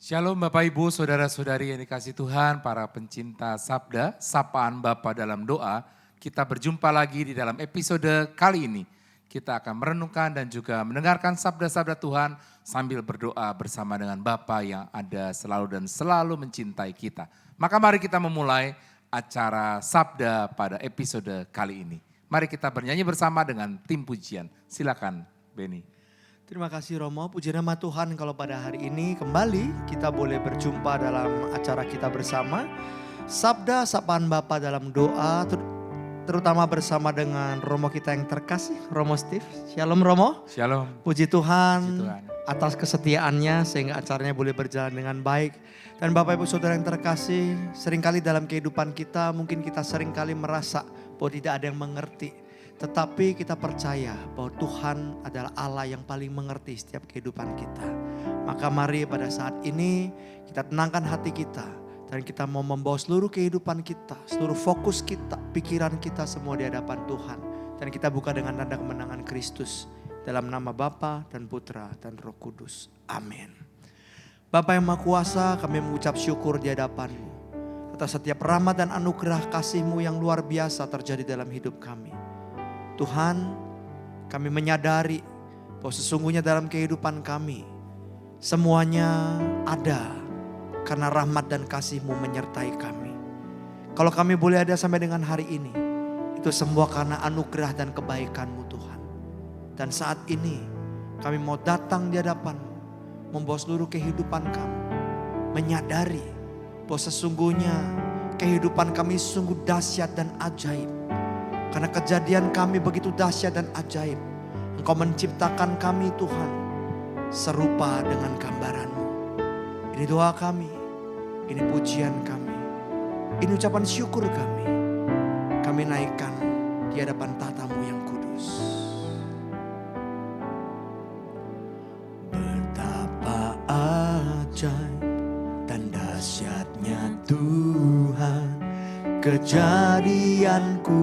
Shalom Bapak Ibu, Saudara-saudari yang dikasih Tuhan, para pencinta sabda, sapaan Bapa dalam doa. Kita berjumpa lagi di dalam episode kali ini. Kita akan merenungkan dan juga mendengarkan sabda-sabda Tuhan sambil berdoa bersama dengan Bapa yang ada selalu dan selalu mencintai kita. Maka mari kita memulai acara sabda pada episode kali ini. Mari kita bernyanyi bersama dengan tim pujian. Silakan Beni. Terima kasih Romo, puji nama Tuhan kalau pada hari ini kembali kita boleh berjumpa dalam acara kita bersama. Sabda Sapaan Bapa dalam doa, terutama bersama dengan Romo kita yang terkasih, Romo Steve. Shalom Romo. Shalom. Puji Tuhan, Puji Tuhan atas kesetiaannya sehingga acaranya boleh berjalan dengan baik. Dan Bapak Ibu Saudara yang terkasih, seringkali dalam kehidupan kita mungkin kita seringkali merasa bahwa tidak ada yang mengerti. Tetapi kita percaya bahwa Tuhan adalah Allah yang paling mengerti setiap kehidupan kita. Maka mari pada saat ini kita tenangkan hati kita. Dan kita mau membawa seluruh kehidupan kita, seluruh fokus kita, pikiran kita semua di hadapan Tuhan. Dan kita buka dengan tanda kemenangan Kristus. Dalam nama Bapa dan Putra dan Roh Kudus. Amin. Bapa yang Maha Kuasa, kami mengucap syukur di hadapan-Mu. Atas setiap rahmat dan anugerah kasih-Mu yang luar biasa terjadi dalam hidup kami. Tuhan, kami menyadari bahwa sesungguhnya dalam kehidupan kami semuanya ada karena rahmat dan kasih-Mu menyertai kami. Kalau kami boleh ada sampai dengan hari ini, itu semua karena anugerah dan kebaikan-Mu Tuhan. Dan saat ini kami mau datang di hadapan-Mu, membawa seluruh kehidupan kami, menyadari bahwa sesungguhnya kehidupan kami sungguh dahsyat dan ajaib. Karena kejadian kami begitu dahsyat dan ajaib. Engkau menciptakan kami Tuhan serupa dengan gambaran-Mu. Ini doa kami, ini pujian kami, ini ucapan syukur kami. Kami naikkan di hadapan tata-Mu yang kudus. Betapa ajaib dan dahsyatnya Tuhan kejadianku.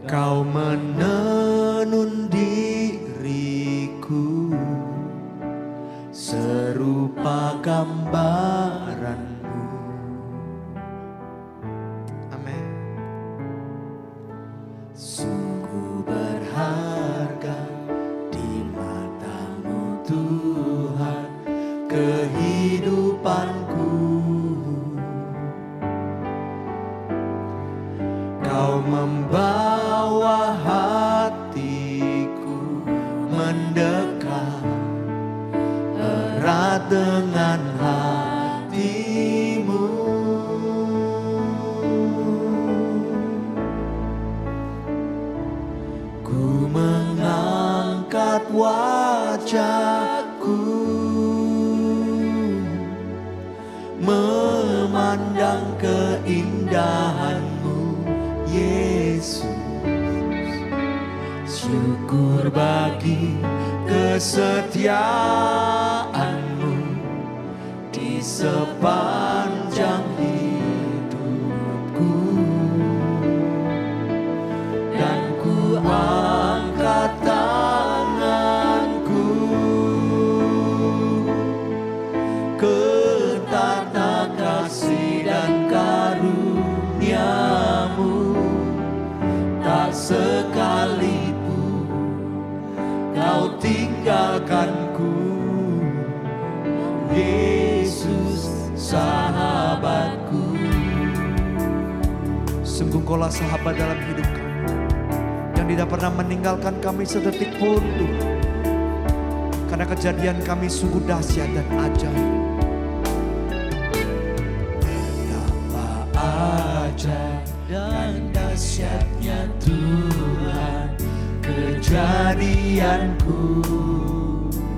Kau menenun diriku serupa gambaran-Mu. Amin. Sungguh berharga di mata-Mu Tuhan kehidupanku. Kau membawa hatiku mendekat erat dengan hati-Mu. Ku mengangkat wajahku memandang keindahan-Mu Yesus. Syukur bagi kesetiaan-Mu di sepanjang hidupku. Dan ku angkat tanganku ke tata kasih dan karunia-Mu. Tak sekalipun Kau tinggalkanku, Yesus sahabatku. Sungguh Engkaulah sahabat dalam hidup kami, yang tidak pernah meninggalkan kami sedetik pun Tuhan. Karena kejadian kami sungguh dahsyat dan ajaib. Betapa ajaib dan dahsyatnya Tuhan kejadianku.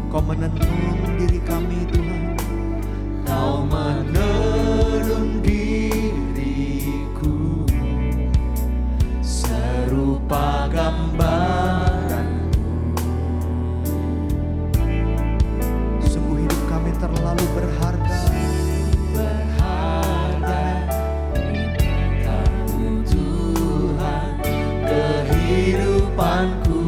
Kau menenun diri kami Tuhan. Kau menenun diriku serupa gambaran-Mu. Sungguh hidup kami terlalu berharga. kehidupanku.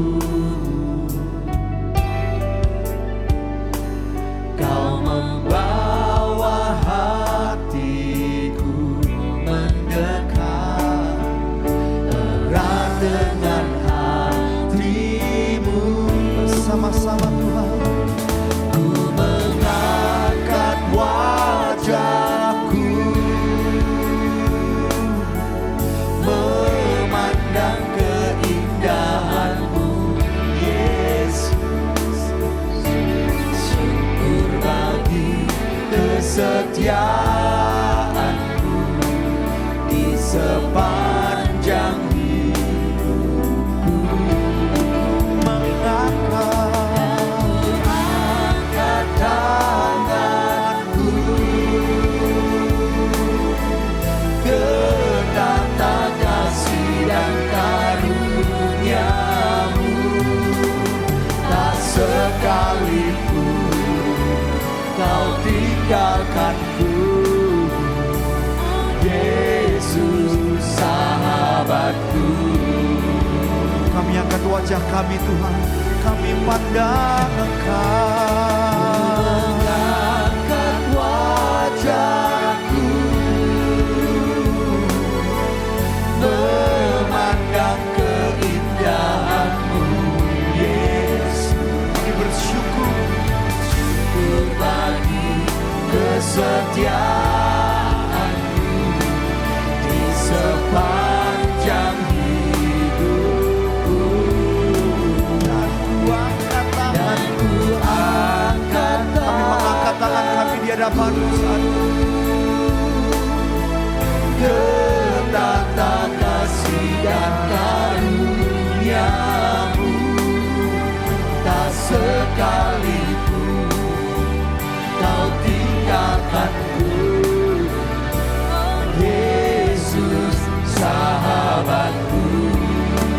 kesetiaanmu di sepanjang hidupku. Mengangkat tanganku ke tata kasih dan karuniamu, tak sekalipun Kau tinggalkanku, Yesus sahabatku. Kami angkat wajah kami Tuhan, kami pandang Engkau. Angkat wajahku, memandang keindahan-Mu, Yesus. Kami bersyukur bagi kesetiaan-Mu di sepanjang hidupku. Dan ku angkat tangan, kami mengangkat tangan kami di hadapan-Mu saat ke tata kasih dan karunia-Mu, tak sekalipun Kau tinggalkanku, Yesus sahabatku.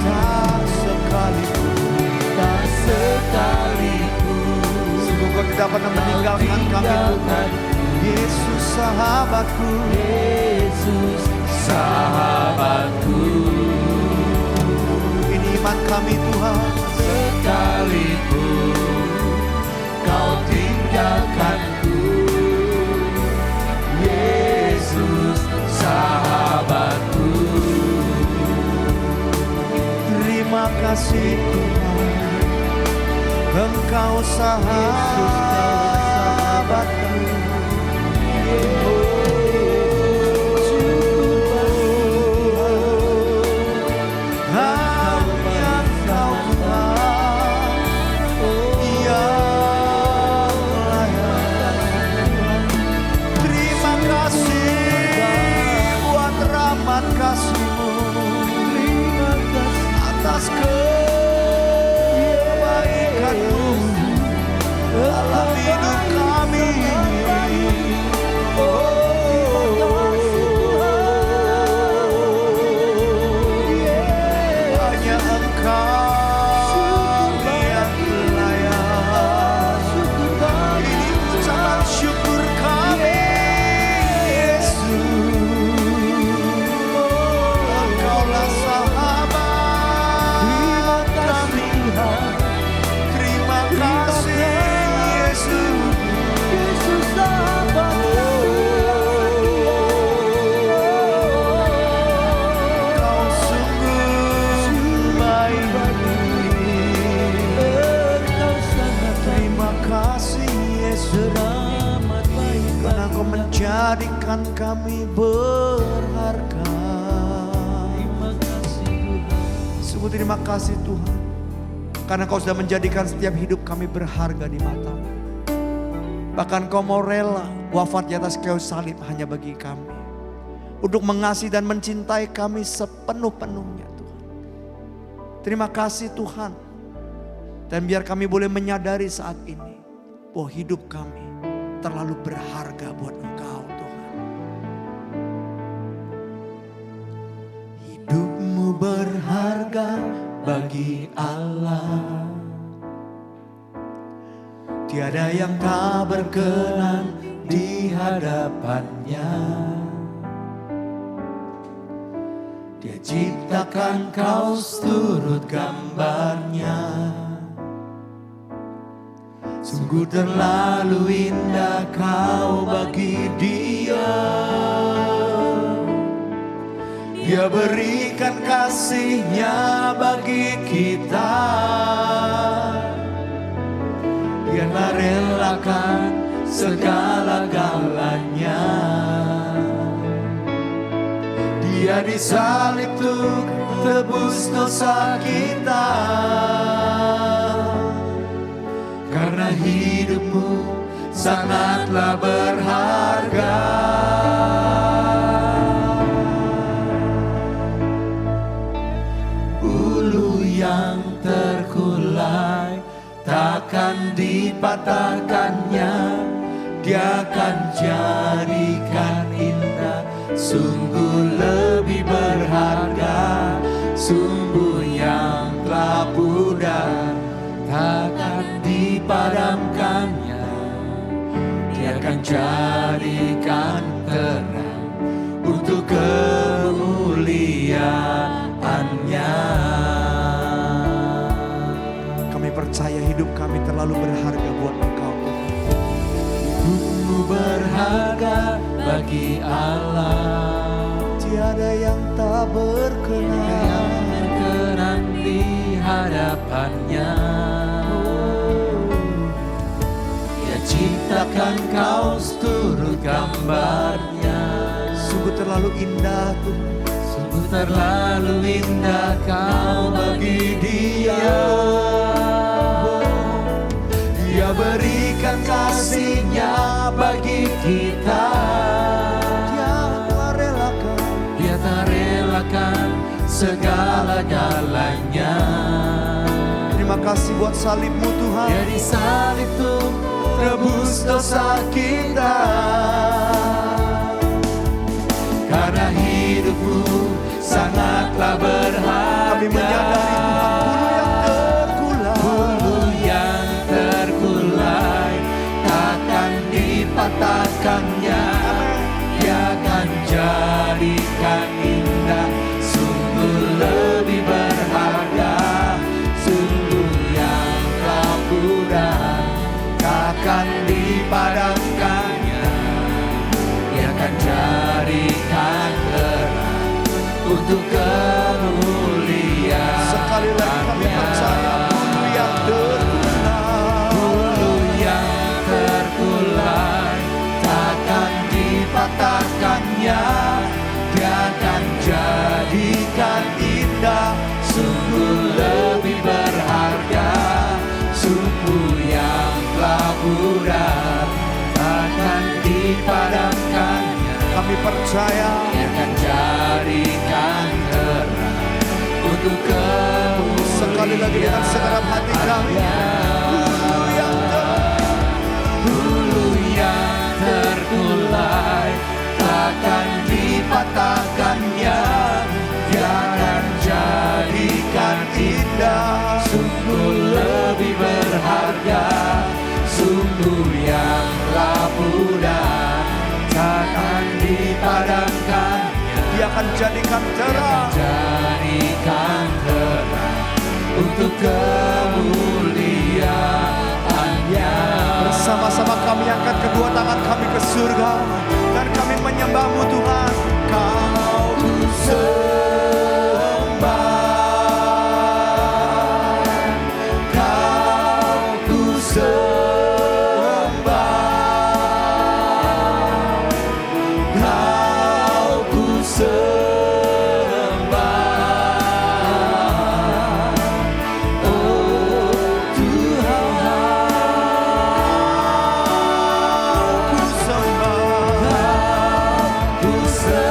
Tak sekalipun, tak sekalipun sungguh Kau tidak pernah meninggalkan kami Tuhan. Yesus sahabatku, Yesus sahabatku. Ini iman kami Tuhan. Sekalipun Kau tinggalkanku, Yesus sahabatku. Terima kasih Tuhan, Engkau sahabatku. Atas kebaikan-Mu dalam hidup kami. Hanya Engkau yang layak. Ini ucapan syukur kami, Yesus. Engkaulah sahabat. Terima kasih Yesus, Yesus sahabatku. Kau sungguh baik, Engkau sangat. Terima kasih Yesus, karena Kau menjadikan kami berharga. Terima kasih Tuhan. Sungguh terima kasih Tuhan, karena Kau sudah menjadikan setiap hidup kami berharga di mata-Mu. Bahkan Kau mau rela wafat di atas kayu salib hanya bagi kami, untuk mengasihi dan mencintai kami sepenuh-penuhnya Tuhan. Terima kasih Tuhan. Dan biar kami boleh menyadari saat ini bahwa hidup kami terlalu berharga buat Engkau Tuhan. Hidupmu berharga bagi Allah. Tiada yang tak berkenan di hadapannya. Dia ciptakan kau seturut gambarnya. Sungguh terlalu indah kau bagi Dia. Dia berikan kasih-Nya bagi kita. Dia relakan segala-galanya. Dia disalib untuk tebus dosa kita. Karena hidupmu sangatlah berharga. terkulai, takkan dipatahkannya. Dia akan jadikan indah, sungguh lebih berharga. Sumbu yang telah pudar, takkan dipadamkannya. Dia akan jadikan terang untuk kemuliaan-Nya. Kami percaya hidup kami terlalu berharga buat Engkau. Hidupmu berharga bagi Allah. Tiada yang tak berkenan, Berkenan di hadapannya. Dia ciptakan kau seturut gambarnya. Sungguh terlalu indah Tuhan. Sungguh terlalu indah kau bagi Dia. Dia berikan kasih-Nya bagi kita. Dia tak relakan segala-galanya. Terima kasih buat salib-Mu Tuhan. Dia disalib tuh tebus dosa kita. Karena hidupmu sangatlah berharga. Kami menyadari Tuhan, bulu yang terkulai, takkan dipatahkannya. Dia akan jadikan indah, sungguh lebih berharga. Sungguh yang telah pudar, takkan dipadamkannya. Dia akan jadikan terang untuk kemuliaan. sekali lagi kami percaya bulu yang terkulai. Bulu yang terkulai, takkan dipatahkannya. Dia akan jadikan indah, sungguh lebih berharga. Sumbu yang telah pudar, takkan dipadamkannya. Kami percaya Dia akan jadikan terang untuk kemuliaan. sekali lagi dengan segenap hati kami. Bulu yang Bulu yang terkulai, takkan dipatahkannya. Dia akan jadikan indah, sungguh lebih berharga. Sumbu yang telah pudar, takkan dipadamkannya. Dia akan jadikan Dia terang. akan jadikan terang untuk kemuliaan-Nya. Bersama-sama kami angkat kedua tangan kami ke surga dan kami menyembah-Mu Tuhan. Kau ku sembah, Kau ku sembah, Kau ku sembah. Oh Tuhan, ku sembah, ku sembah.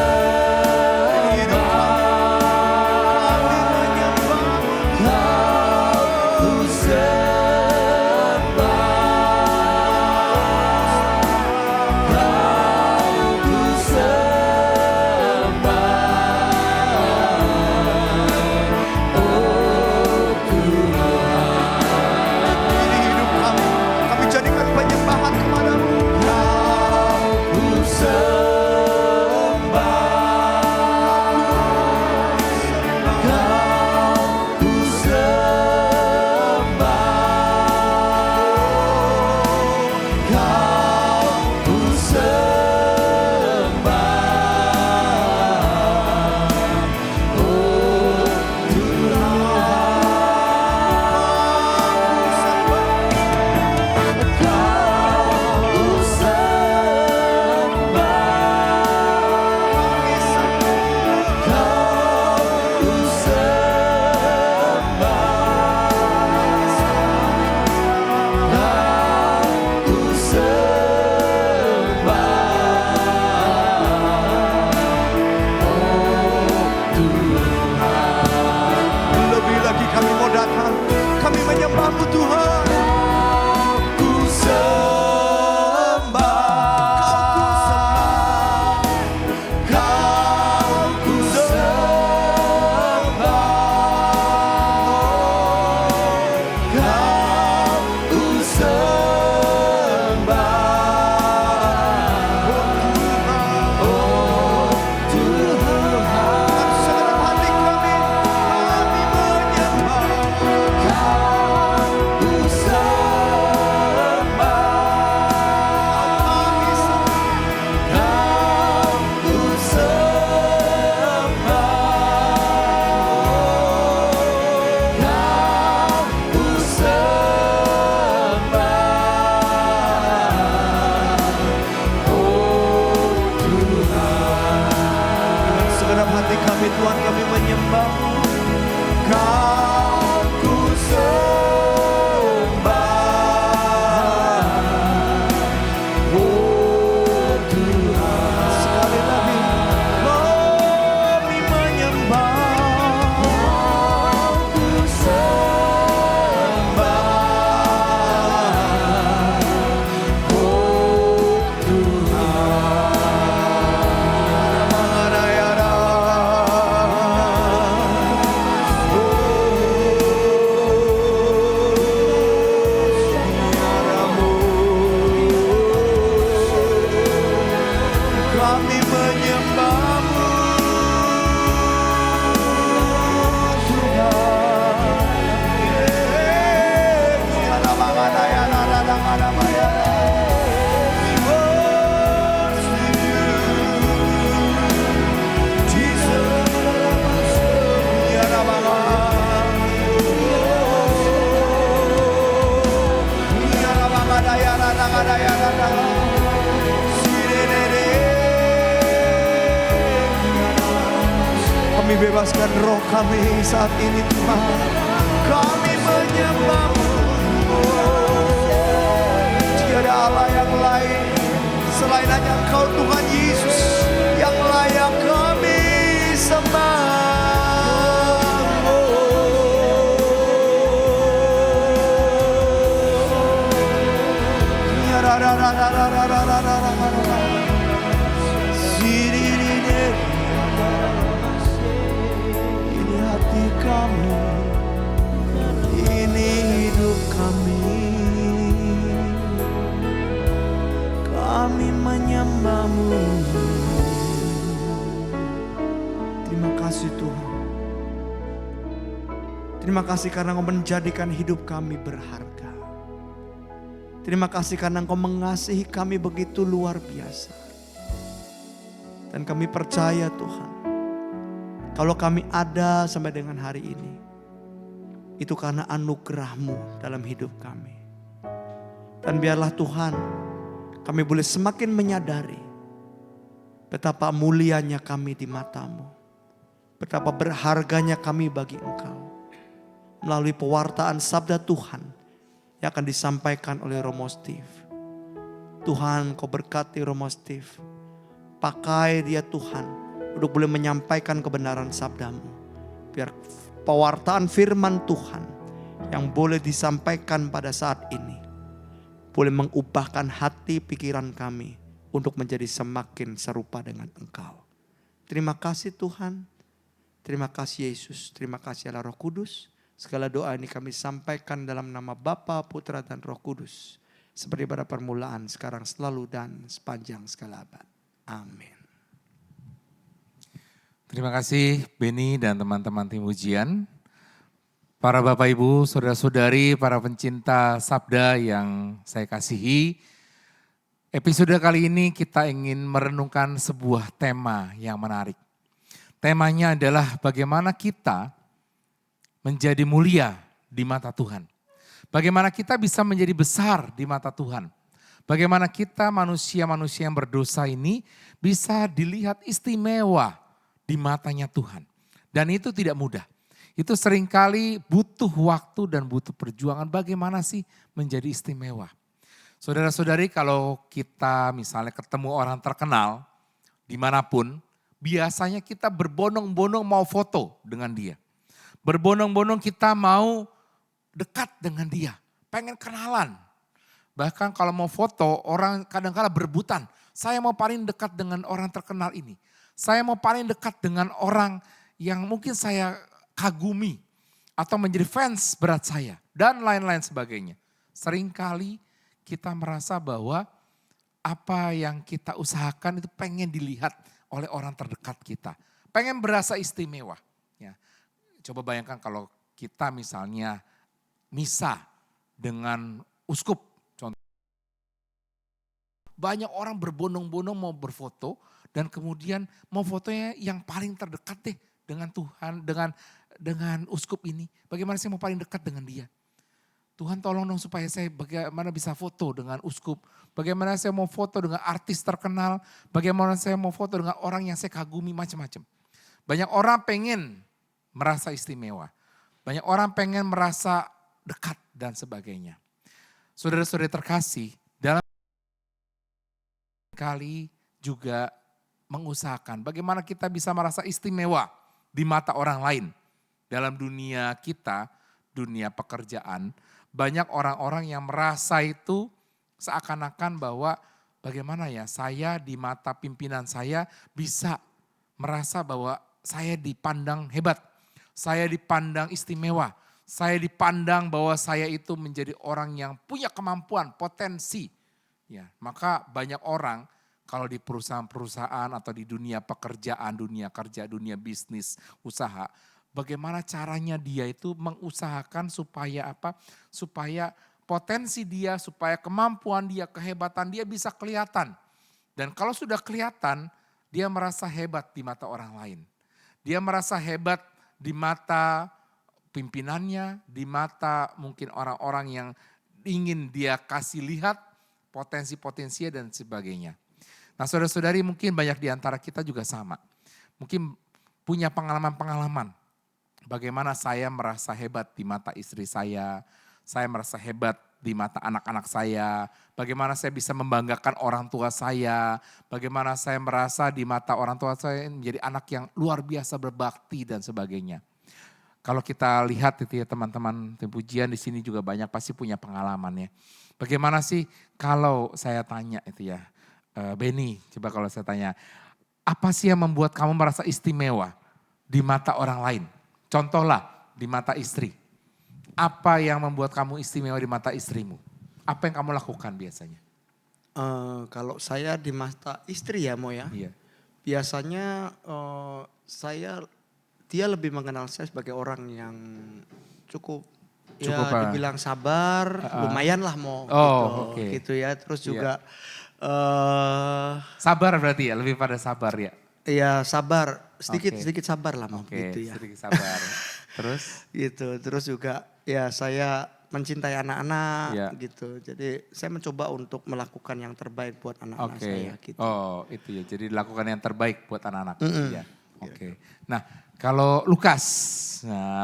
menyembahmu Tuhan. Ku sembah, Kau ku sembah, Kau ku sembah, oh Tuhan. Segenap hati kami menyembah. Ku sembah, Kau ku sembah, Kau ku sembah, oh Tuhan. Segenap hati kami Tuhan, kami menyembah. Kau ku sembah, oh Tuhan. Sekali lagi kami menyembah. Ku sembah, oh Kami menyembahmu Kami bebaskan roh kami saat ini Tuhan. Kami menyembahmu. Tiada Allah yang lain selain hanya Engkau Tuhan Yesus yang layak kami sembah. Ini hati kami, ini hidup kami. Kami menyembahmu. Terima kasih Tuhan. Terima kasih karena Engkau menjadikan hidup kami berharga. Terima kasih karena Engkau mengasihi kami begitu luar biasa. Dan kami percaya Tuhan, kalau kami ada sampai dengan hari ini, itu karena anugerah-Mu dalam hidup kami. Dan biarlah Tuhan, kami boleh semakin menyadari betapa mulianya kami di mata-Mu. Betapa berharganya kami bagi Engkau. Melalui pewartaan sabda Tuhan yang akan disampaikan oleh Romo Steve. Tuhan, Kau berkati Romo Steve. Pakai dia Tuhan untuk boleh menyampaikan kebenaran sabda-Mu. Biar pewartaan firman Tuhan yang boleh disampaikan pada saat ini boleh mengubahkan hati pikiran kami untuk menjadi semakin serupa dengan Engkau. Terima kasih Tuhan. Terima kasih Yesus. Terima kasih Allah Roh Kudus. Segala doa ini kami sampaikan dalam nama Bapa, Putra dan Roh Kudus. Seperti pada permulaan, sekarang, selalu, dan sepanjang segala abad. Amin. Terima kasih Beni dan teman-teman tim ujian. Para Bapak Ibu, Saudara-saudari, para pencinta sabda yang saya kasihi. Episode kali ini kita ingin merenungkan sebuah tema yang menarik. Temanya adalah bagaimana kita menjadi mulia di mata Tuhan. Bagaimana kita bisa menjadi besar di mata Tuhan. Bagaimana kita manusia-manusia yang berdosa ini bisa dilihat istimewa di matanya Tuhan. Dan itu tidak mudah. Itu seringkali butuh waktu dan butuh perjuangan bagaimana sih menjadi istimewa. Saudara-saudari, kalau kita misalnya ketemu orang terkenal dimanapun, biasanya kita berbondong-bondong mau foto dengan dia. Berbondong-bondong kita mau dekat dengan dia, pengen kenalan. Bahkan kalau mau foto, orang kadang-kala berebutan. Saya mau paling dekat dengan orang terkenal ini. Saya mau paling dekat dengan orang yang mungkin saya kagumi. Atau menjadi fans berat saya. Dan lain-lain sebagainya. Seringkali kita merasa bahwa apa yang kita usahakan itu pengen dilihat oleh orang terdekat kita. Pengen berasa istimewa. Ya. Coba bayangkan kalau kita misalnya misa dengan uskup. Contoh. Banyak orang berbondong-bondong mau berfoto dan kemudian mau fotonya yang paling terdekat deh dengan Tuhan, dengan uskup ini. Bagaimana saya mau paling dekat dengan dia? Tuhan tolong dong supaya saya bagaimana bisa foto dengan uskup. Bagaimana saya mau foto dengan artis terkenal. Bagaimana saya mau foto dengan orang yang saya kagumi macam-macam. Banyak orang pengen merasa istimewa. Banyak orang pengen merasa dekat dan sebagainya. Saudara-saudara terkasih, dalam kali juga mengusahakan bagaimana kita bisa merasa istimewa di mata orang lain. Dalam dunia kita, dunia pekerjaan, banyak orang-orang yang merasa itu seakan-akan bahwa bagaimana ya saya di mata pimpinan saya bisa merasa bahwa saya dipandang hebat, saya dipandang istimewa, saya dipandang bahwa saya itu menjadi orang yang punya kemampuan, potensi. Ya, maka banyak orang kalau di perusahaan-perusahaan atau di dunia pekerjaan, dunia kerja, dunia bisnis, usaha, bagaimana caranya dia itu mengusahakan supaya apa? Supaya potensi dia, supaya kemampuan dia, kehebatan dia bisa kelihatan. Dan kalau sudah kelihatan, dia merasa hebat di mata orang lain. Dia merasa hebat di mata pimpinannya, di mata mungkin orang-orang yang ingin dia kasih lihat potensi-potensinya dan sebagainya. Nah saudara-saudari mungkin banyak di antara kita juga sama. Mungkin punya pengalaman-pengalaman. Bagaimana saya merasa hebat di mata istri saya merasa hebat di mata anak-anak saya, bagaimana saya bisa membanggakan orang tua saya, bagaimana saya merasa di mata orang tua saya menjadi anak yang luar biasa berbakti dan sebagainya. Kalau kita lihat itu ya teman-teman tim pujian di sini juga banyak pasti punya pengalaman ya. Bagaimana sih kalau saya tanya itu ya, Benny, coba kalau saya tanya, apa sih yang membuat kamu merasa istimewa di mata orang lain? Contohlah di mata istri. Apa yang membuat kamu istimewa di mata istrimu? Apa yang kamu lakukan biasanya? Kalau saya di mata istri ya Mo ya. Iya. Biasanya dia lebih mengenal saya sebagai orang yang cukup ya dibilang sabar, lumayan lah Mo. Oh, gitu, gitu ya. Terus juga sabar berarti ya, lebih pada sabar ya. Iya sabar, sedikit sabar lah Mo gitu ya. Sedikit sabar. Terus? Gitu, terus juga ya saya mencintai anak-anak gitu. Jadi saya mencoba untuk melakukan yang terbaik buat anak-anak saya gitu. Oh itu ya, jadi lakukan yang terbaik buat anak-anak. Ya. Oke. Nah kalau Lukas,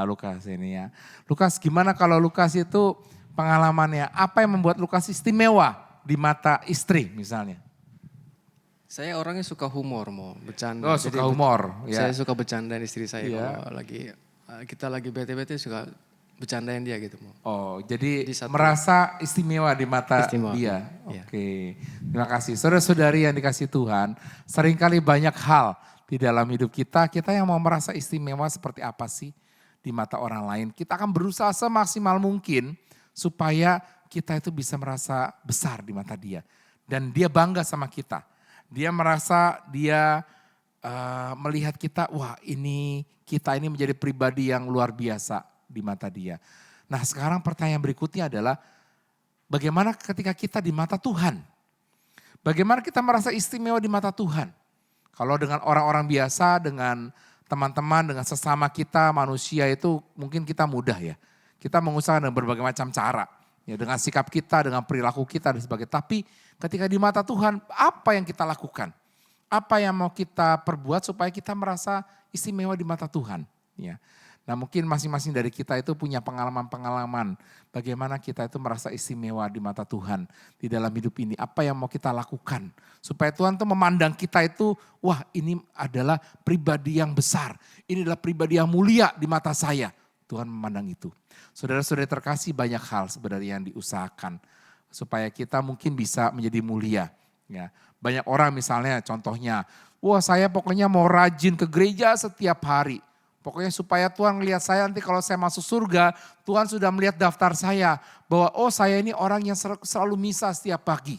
Lukas ini ya. Lukas gimana kalau Lukas itu pengalamannya, apa yang membuat Lukas istimewa di mata istri misalnya? Saya orangnya suka humor, mau bercanda. Oh suka humor. Saya suka bercandain istri saya kalau Iya. kita lagi bete-bete suka bercandain dia gitu. Oh jadi merasa istimewa di mata dia. Iya. Oke. Terima kasih. Saudara-saudari yang dikasih Tuhan, seringkali banyak hal di dalam hidup kita yang mau merasa istimewa seperti apa sih di mata orang lain. Kita akan berusaha semaksimal mungkin supaya kita itu bisa merasa besar di mata dia. Dan dia bangga sama kita. Dia merasa dia melihat kita, wah kita ini menjadi pribadi yang luar biasa di mata dia. Nah sekarang pertanyaan berikutnya adalah bagaimana ketika kita di mata Tuhan? Bagaimana kita merasa istimewa di mata Tuhan? Kalau dengan orang-orang biasa, dengan teman-teman, dengan sesama kita manusia itu mungkin kita mudah ya. Kita mengusahakan dengan berbagai macam cara. Ya, dengan sikap kita, dengan perilaku kita dan sebagainya. Tapi ketika di mata Tuhan, apa yang kita lakukan? Apa yang mau kita perbuat supaya kita merasa istimewa di mata Tuhan? Ya. Nah mungkin masing-masing dari kita itu punya pengalaman-pengalaman. Bagaimana kita itu merasa istimewa di mata Tuhan di dalam hidup ini. Apa yang mau kita lakukan. Supaya Tuhan tuh memandang kita itu, wah ini adalah pribadi yang besar. Ini adalah pribadi yang mulia di mata saya. Tuhan memandang itu. Saudara-saudara terkasih, banyak hal sebenarnya yang diusahakan supaya kita mungkin bisa menjadi mulia. Ya, banyak orang misalnya contohnya, wah saya pokoknya mau rajin ke gereja setiap hari. Pokoknya supaya Tuhan melihat saya nanti kalau saya masuk surga, Tuhan sudah melihat daftar saya. Bahwa oh saya ini orang yang selalu misa setiap pagi.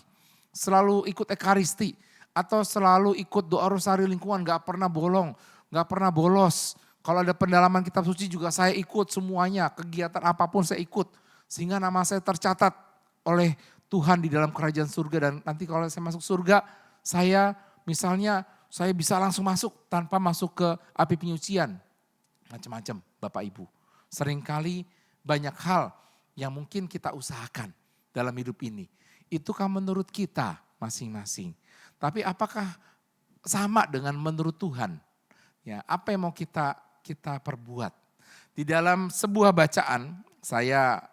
Selalu ikut ekaristi. Atau selalu ikut doa rosari lingkungan, gak pernah bolong, gak pernah bolos. Kalau ada pendalaman kitab suci juga saya ikut semuanya, kegiatan apapun saya ikut. Sehingga nama saya tercatat oleh Tuhan di dalam kerajaan surga. Dan nanti kalau saya masuk surga, saya misalnya saya bisa langsung masuk tanpa masuk ke api penyucian. Macam-macam Bapak Ibu. Seringkali banyak hal yang mungkin kita usahakan dalam hidup ini. Itu kan menurut kita masing-masing. Tapi apakah sama dengan menurut Tuhan? Ya, apa yang mau kita perbuat? Di dalam sebuah bacaan, saya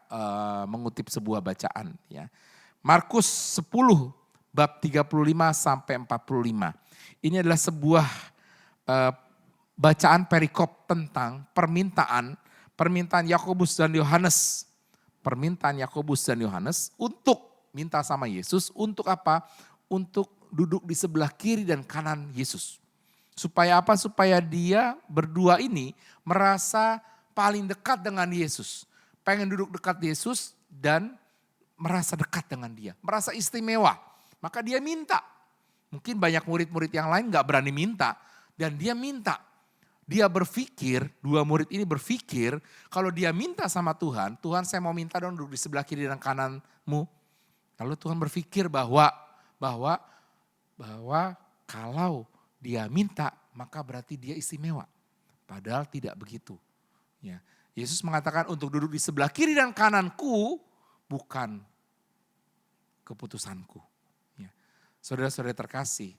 mengutip sebuah bacaan. Ya. Markus 10 bab 35 sampai 45. Ini adalah sebuah bacaan perikop tentang permintaan Yakobus dan Yohanes. Permintaan Yakobus dan Yohanes untuk minta sama Yesus, untuk apa? Untuk duduk di sebelah kiri dan kanan Yesus. Supaya apa? Supaya dia berdua ini merasa paling dekat dengan Yesus. Pengen duduk dekat Yesus dan merasa dekat dengan dia. Merasa istimewa. Maka dia minta. Mungkin banyak murid-murid yang lain gak berani minta. Dan dia minta. Dia berpikir, dua murid ini berpikir, kalau dia minta sama Tuhan, Tuhan saya mau minta dong duduk di sebelah kiri dan kananmu. Lalu Tuhan berpikir bahwa kalau dia minta maka berarti dia istimewa. Padahal tidak begitu. Ya. Yesus mengatakan untuk duduk di sebelah kiri dan kananku bukan keputusanku. Ya. Saudara-saudara terkasih,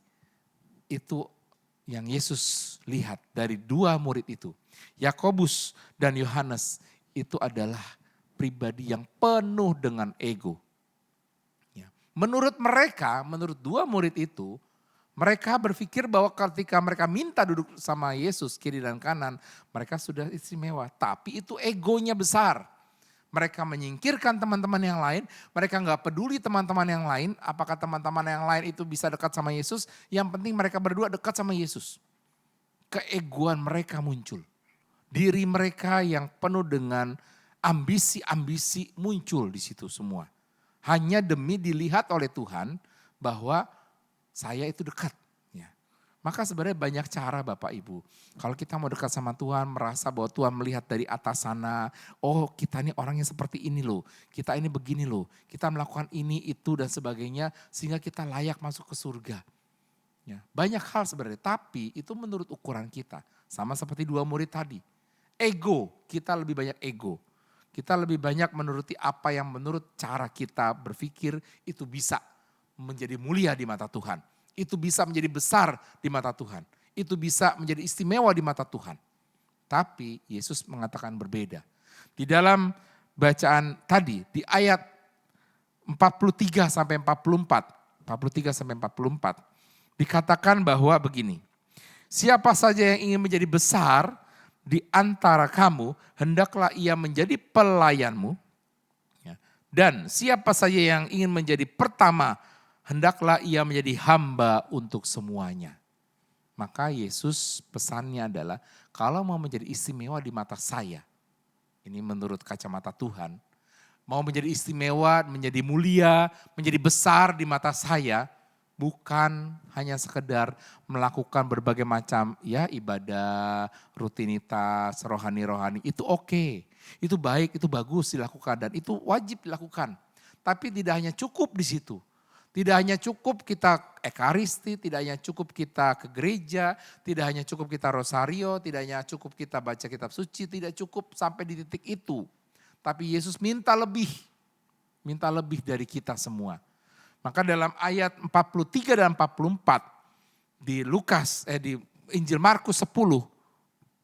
itu yang Yesus lihat dari dua murid itu. Yakobus dan Yohanes itu adalah pribadi yang penuh dengan ego. Ya. Menurut mereka, menurut dua murid itu, mereka berpikir bahwa ketika mereka minta duduk sama Yesus kiri dan kanan, mereka sudah istimewa. Tapi itu egonya besar. Mereka menyingkirkan teman-teman yang lain, mereka nggak peduli teman-teman yang lain, apakah teman-teman yang lain itu bisa dekat sama Yesus, yang penting mereka berdua dekat sama Yesus. Keegoan mereka muncul. Diri mereka yang penuh dengan ambisi-ambisi muncul di situ semua. Hanya demi dilihat oleh Tuhan bahwa saya itu dekat. Maka sebenarnya banyak cara Bapak Ibu. Kalau kita mau dekat sama Tuhan, merasa bahwa Tuhan melihat dari atas sana. Oh kita ini orangnya seperti ini loh. Kita ini begini loh. Kita melakukan ini, itu dan sebagainya. Sehingga kita layak masuk ke surga. Ya, banyak hal sebenarnya. Tapi itu menurut ukuran kita. Sama seperti dua murid tadi. Ego, kita lebih banyak ego. Kita lebih banyak menuruti apa yang menurut cara kita berpikir itu bisa menjadi mulia di mata Tuhan. Itu bisa menjadi besar di mata Tuhan. Itu bisa menjadi istimewa di mata Tuhan. Tapi Yesus mengatakan berbeda. Di dalam bacaan tadi di ayat 43 sampai 44, 43 sampai 44 dikatakan bahwa begini. Siapa saja yang ingin menjadi besar di antara kamu, hendaklah ia menjadi pelayanmu. Dan siapa saja yang ingin menjadi pertama, hendaklah ia menjadi hamba untuk semuanya. Maka Yesus pesannya adalah kalau mau menjadi istimewa di mata saya. Ini menurut kacamata Tuhan. Mau menjadi istimewa, menjadi mulia, menjadi besar di mata saya. Bukan hanya sekedar melakukan berbagai macam ya ibadah, rutinitas, rohani-rohani. Itu oke, itu baik, itu bagus dilakukan dan itu wajib dilakukan. Tapi tidak hanya cukup di situ. Tidak hanya cukup kita ekaristi, tidak hanya cukup kita ke gereja, tidak hanya cukup kita rosario, tidak hanya cukup kita baca kitab suci, tidak cukup sampai di titik itu. Tapi Yesus minta lebih dari kita semua. Maka dalam ayat 43 dan 44 di di Injil Markus 10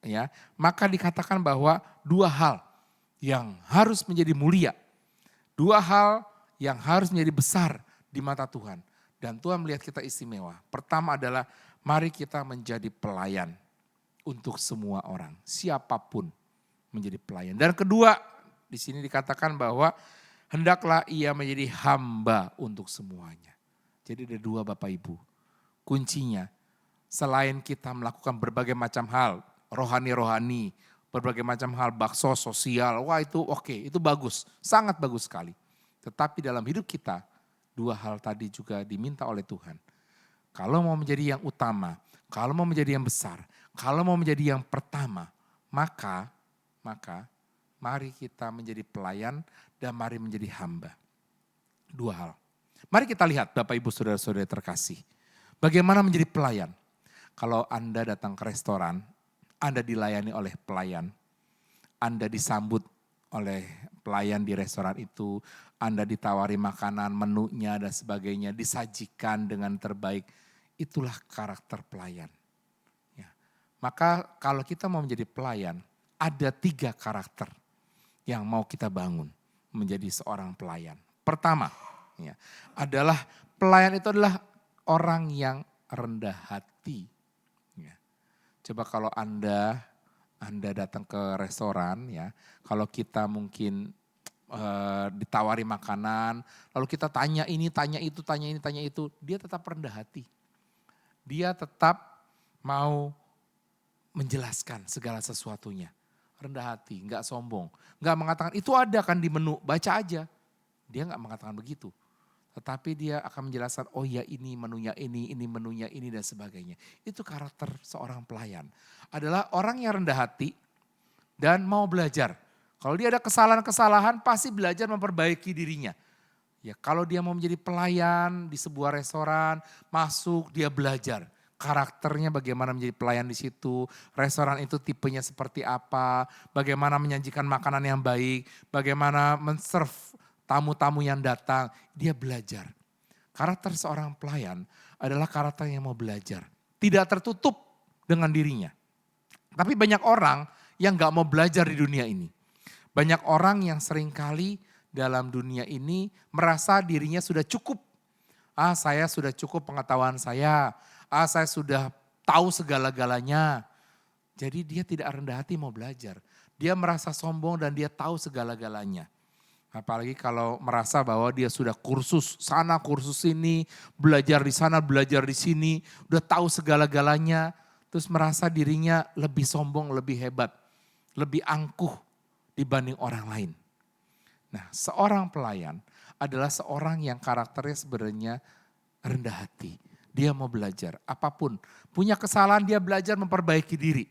ya, maka dikatakan bahwa dua hal yang harus menjadi mulia, dua hal yang harus menjadi besar di mata Tuhan. Dan Tuhan melihat kita istimewa. Pertama adalah mari kita menjadi pelayan untuk semua orang. Siapapun menjadi pelayan. Dan kedua Di sini dikatakan bahwa hendaklah ia menjadi hamba untuk semuanya. Jadi ada dua Bapak Ibu. Kuncinya, selain kita melakukan berbagai macam hal, rohani-rohani, berbagai macam hal, bakso, sosial, wah itu oke, itu bagus, sangat bagus sekali. Tetapi dalam hidup kita, dua hal tadi juga diminta oleh Tuhan. Kalau mau menjadi yang utama, kalau mau menjadi yang besar, kalau mau menjadi yang pertama, maka mari kita menjadi pelayan dan mari menjadi hamba. Dua hal. Mari kita lihat Bapak Ibu Saudara-saudara terkasih. Bagaimana menjadi pelayan? Kalau Anda datang ke restoran, Anda dilayani oleh pelayan, Anda disambut oleh pelayan di restoran itu, Anda ditawari makanan, menunya dan sebagainya, disajikan dengan terbaik. Itulah karakter pelayan. Ya. Maka kalau kita mau menjadi pelayan, ada 3 karakter yang mau kita bangun menjadi seorang pelayan. Pertama, ya, adalah pelayan itu adalah orang yang rendah hati. Ya. Coba kalau Anda datang ke restoran, ya, kalau kita mungkin ditawari makanan, lalu kita tanya ini, tanya itu, tanya ini, tanya itu, dia tetap rendah hati. Dia tetap mau menjelaskan segala sesuatunya. Rendah hati, enggak sombong. Enggak mengatakan, itu ada kan di menu, baca aja. Dia enggak mengatakan begitu. Tetapi dia akan menjelaskan, oh ya ini menunya ini dan sebagainya. Itu karakter seorang pelayan. Adalah orang yang rendah hati dan mau belajar. Kalau dia ada kesalahan-kesalahan pasti belajar memperbaiki dirinya. Ya, kalau dia mau menjadi pelayan di sebuah restoran, masuk dia belajar. Karakternya bagaimana menjadi pelayan di situ, restoran itu tipenya seperti apa, bagaimana menyajikan makanan yang baik, bagaimana men-serve tamu-tamu yang datang, dia belajar. Karakter seorang pelayan adalah karakter yang mau belajar. Tidak tertutup dengan dirinya. Tapi banyak orang yang gak mau belajar di dunia ini. Banyak orang yang seringkali dalam dunia ini merasa dirinya sudah cukup. Saya sudah cukup pengetahuan saya. Saya sudah tahu segala-galanya. Jadi dia tidak rendah hati mau belajar. Dia merasa sombong dan dia tahu segala-galanya. Apalagi kalau merasa bahwa dia sudah kursus sana, kursus sini, belajar di sana, belajar di sini, udah tahu segala-galanya. Terus merasa dirinya lebih sombong, lebih hebat, lebih angkuh dibanding orang lain. Nah, seorang pelayan adalah seorang yang karakternya sebenarnya rendah hati. Dia mau belajar apapun. Punya kesalahan dia belajar memperbaiki diri.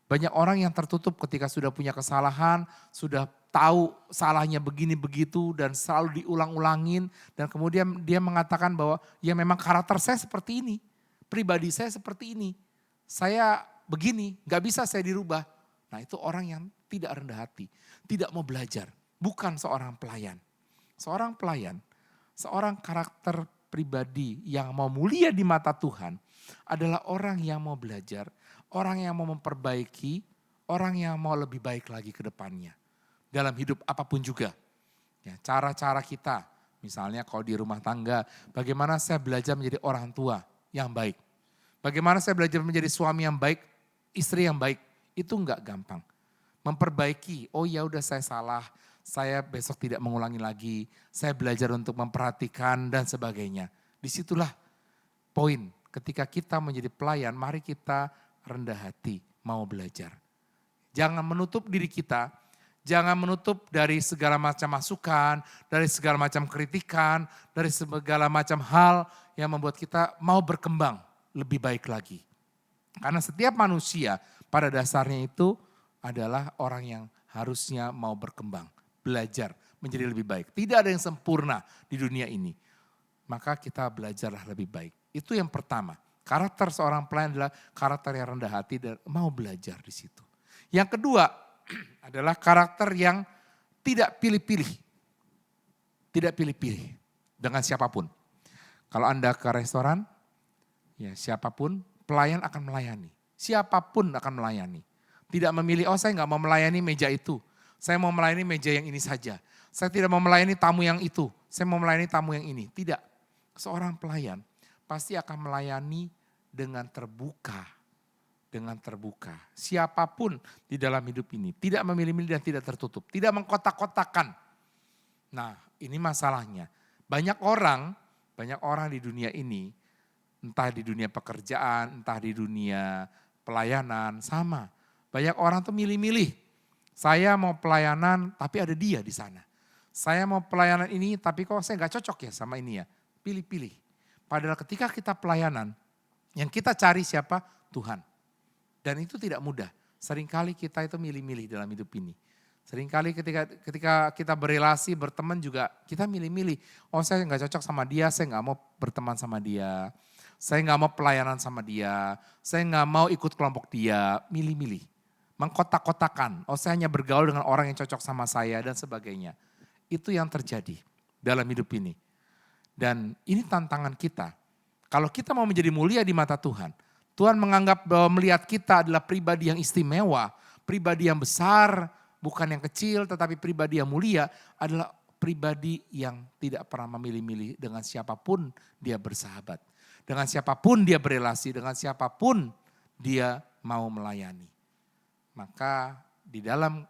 Banyak orang yang tertutup ketika sudah punya kesalahan, sudah tahu salahnya begini begitu dan selalu diulang-ulangin. Dan kemudian dia mengatakan bahwa ya memang karakter saya seperti ini. Pribadi saya seperti ini. Saya begini, gak bisa saya dirubah. Nah itu orang yang tidak rendah hati, tidak mau belajar. Bukan seorang pelayan. Seorang pelayan, seorang karakter pribadi yang mau mulia di mata Tuhan adalah orang yang mau belajar, orang yang mau memperbaiki, orang yang mau lebih baik lagi ke depannya. Dalam hidup apapun juga. Ya, cara-cara kita, misalnya kalau di rumah tangga, bagaimana saya belajar menjadi orang tua yang baik. Bagaimana saya belajar menjadi suami yang baik, istri yang baik, itu enggak gampang. Memperbaiki, oh ya udah saya salah, saya besok tidak mengulangi lagi, saya belajar untuk memperhatikan dan sebagainya. Disitulah poin, ketika kita menjadi pelayan, mari kita rendah hati, mau belajar. Jangan menutup diri kita, jangan menutup dari segala macam masukan, dari segala macam kritikan, dari segala macam hal yang membuat kita mau berkembang lebih baik lagi. Karena setiap manusia pada dasarnya itu adalah orang yang harusnya mau berkembang. Belajar menjadi lebih baik. Tidak ada yang sempurna di dunia ini. Maka kita belajarlah lebih baik. Itu yang pertama. Karakter seorang pelayan adalah karakter yang rendah hati dan mau belajar di situ. Yang kedua adalah karakter yang tidak pilih-pilih. Tidak pilih-pilih dengan siapapun. Kalau Anda ke restoran, ya siapapun pelayan akan melayani. Siapapun akan melayani. Tidak memilih, oh saya nggak mau melayani meja itu. Saya mau melayani meja yang ini saja. Saya tidak mau melayani tamu yang itu. Saya mau melayani tamu yang ini. Tidak. Seorang pelayan pasti akan melayani dengan terbuka. dengan terbuka. Siapapun di dalam hidup ini tidak memilih-milih dan tidak tertutup, tidak mengkotak-kotakan. Nah, ini masalahnya. Banyak orang di dunia ini, entah di dunia pekerjaan, entah di dunia pelayanan, sama. Banyak orang tuh milih-milih. Saya mau pelayanan tapi ada dia di sana. Saya mau pelayanan ini tapi kok saya gak cocok ya sama ini ya. Pilih-pilih. Padahal ketika kita pelayanan, yang kita cari siapa? Tuhan. Dan itu tidak mudah. Seringkali kita itu milih-milih dalam hidup ini. Seringkali ketika kita berelasi, berteman juga kita milih-milih. Oh saya gak cocok sama dia, saya gak mau berteman sama dia. Saya gak mau pelayanan sama dia. Saya gak mau ikut kelompok dia. Milih-milih. Mengkotak-kotakan. Oh saya hanya bergaul dengan orang yang cocok sama saya dan sebagainya. Itu yang terjadi dalam hidup ini. Dan ini tantangan kita. Kalau kita mau menjadi mulia di mata Tuhan, Tuhan menganggap bahwa melihat kita adalah pribadi yang istimewa, pribadi yang besar, bukan yang kecil, tetapi pribadi yang mulia adalah pribadi yang tidak pernah memilih-milih dengan siapapun dia bersahabat. Dengan siapapun dia berelasi, dengan siapapun dia mau melayani. Maka di dalam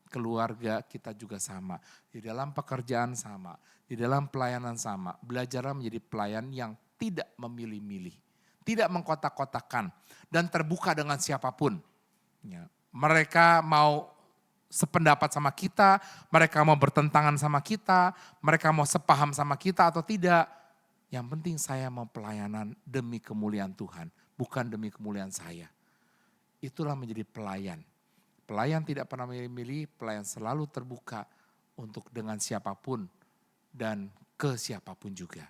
keluarga kita juga sama, di dalam pekerjaan sama, di dalam pelayanan sama. Belajarlah menjadi pelayan yang tidak memilih-milih, tidak mengkotak-kotakan dan terbuka dengan siapapun. Ya, mereka mau sependapat sama kita, mereka mau bertentangan sama kita, mereka mau sepaham sama kita atau tidak. Yang penting saya mau pelayanan demi kemuliaan Tuhan, bukan demi kemuliaan saya. Itulah menjadi pelayan. Pelayan tidak pernah milih-milih, pelayan selalu terbuka untuk dengan siapapun dan ke siapapun juga.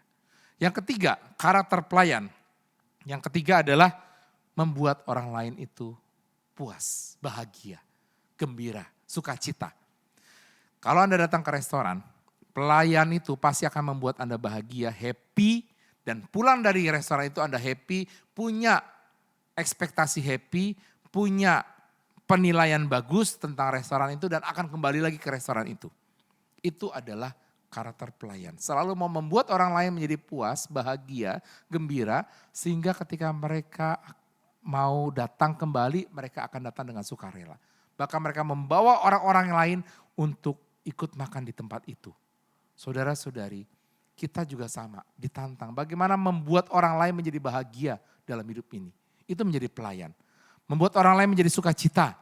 Yang ketiga, karakter pelayan. Yang ketiga adalah membuat orang lain itu puas, bahagia, gembira, sukacita. Kalau Anda datang ke restoran, pelayan itu pasti akan membuat Anda bahagia, happy, dan pulang dari restoran itu Anda happy, punya ekspektasi happy, punya penilaian bagus tentang restoran itu dan akan kembali lagi ke restoran itu. Itu adalah karakter pelayan. Selalu mau membuat orang lain menjadi puas, bahagia, gembira, sehingga ketika mereka mau datang kembali, mereka akan datang dengan sukarela. Bahkan mereka membawa orang-orang lain untuk ikut makan di tempat itu. Saudara-saudari, kita juga sama, ditantang. Bagaimana membuat orang lain menjadi bahagia dalam hidup ini. Itu menjadi pelayan. Membuat orang lain menjadi sukacita.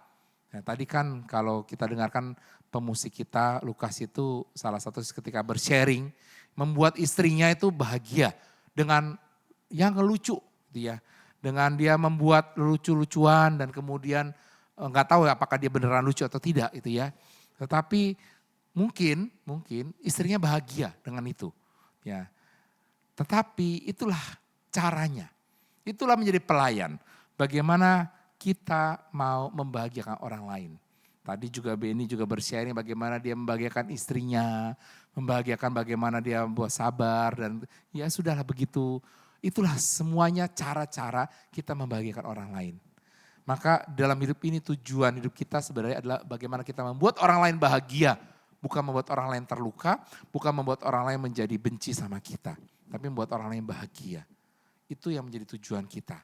Nah, tadi kan kalau kita dengarkan pemusik kita, Lukas itu salah satu ketika bersharing, membuat istrinya itu bahagia dengan yang lucu dia. Dengan dia membuat lucu-lucuan dan kemudian nggak tahu apakah dia beneran lucu atau tidak itu ya. Tetapi mungkin istrinya bahagia dengan itu. Ya. Tetapi itulah caranya. Itulah menjadi pelayan. Bagaimana kita mau membahagiakan orang lain. Tadi juga Benny juga bersharing bagaimana dia membahagiakan istrinya, membahagiakan bagaimana dia membuat sabar dan ya sudahlah begitu. Itulah semuanya cara-cara kita membahagiakan orang lain. Maka dalam hidup ini tujuan hidup kita sebenarnya adalah bagaimana kita membuat orang lain bahagia. Bukan membuat orang lain terluka, bukan membuat orang lain menjadi benci sama kita. Tapi membuat orang lain bahagia. Itu yang menjadi tujuan kita.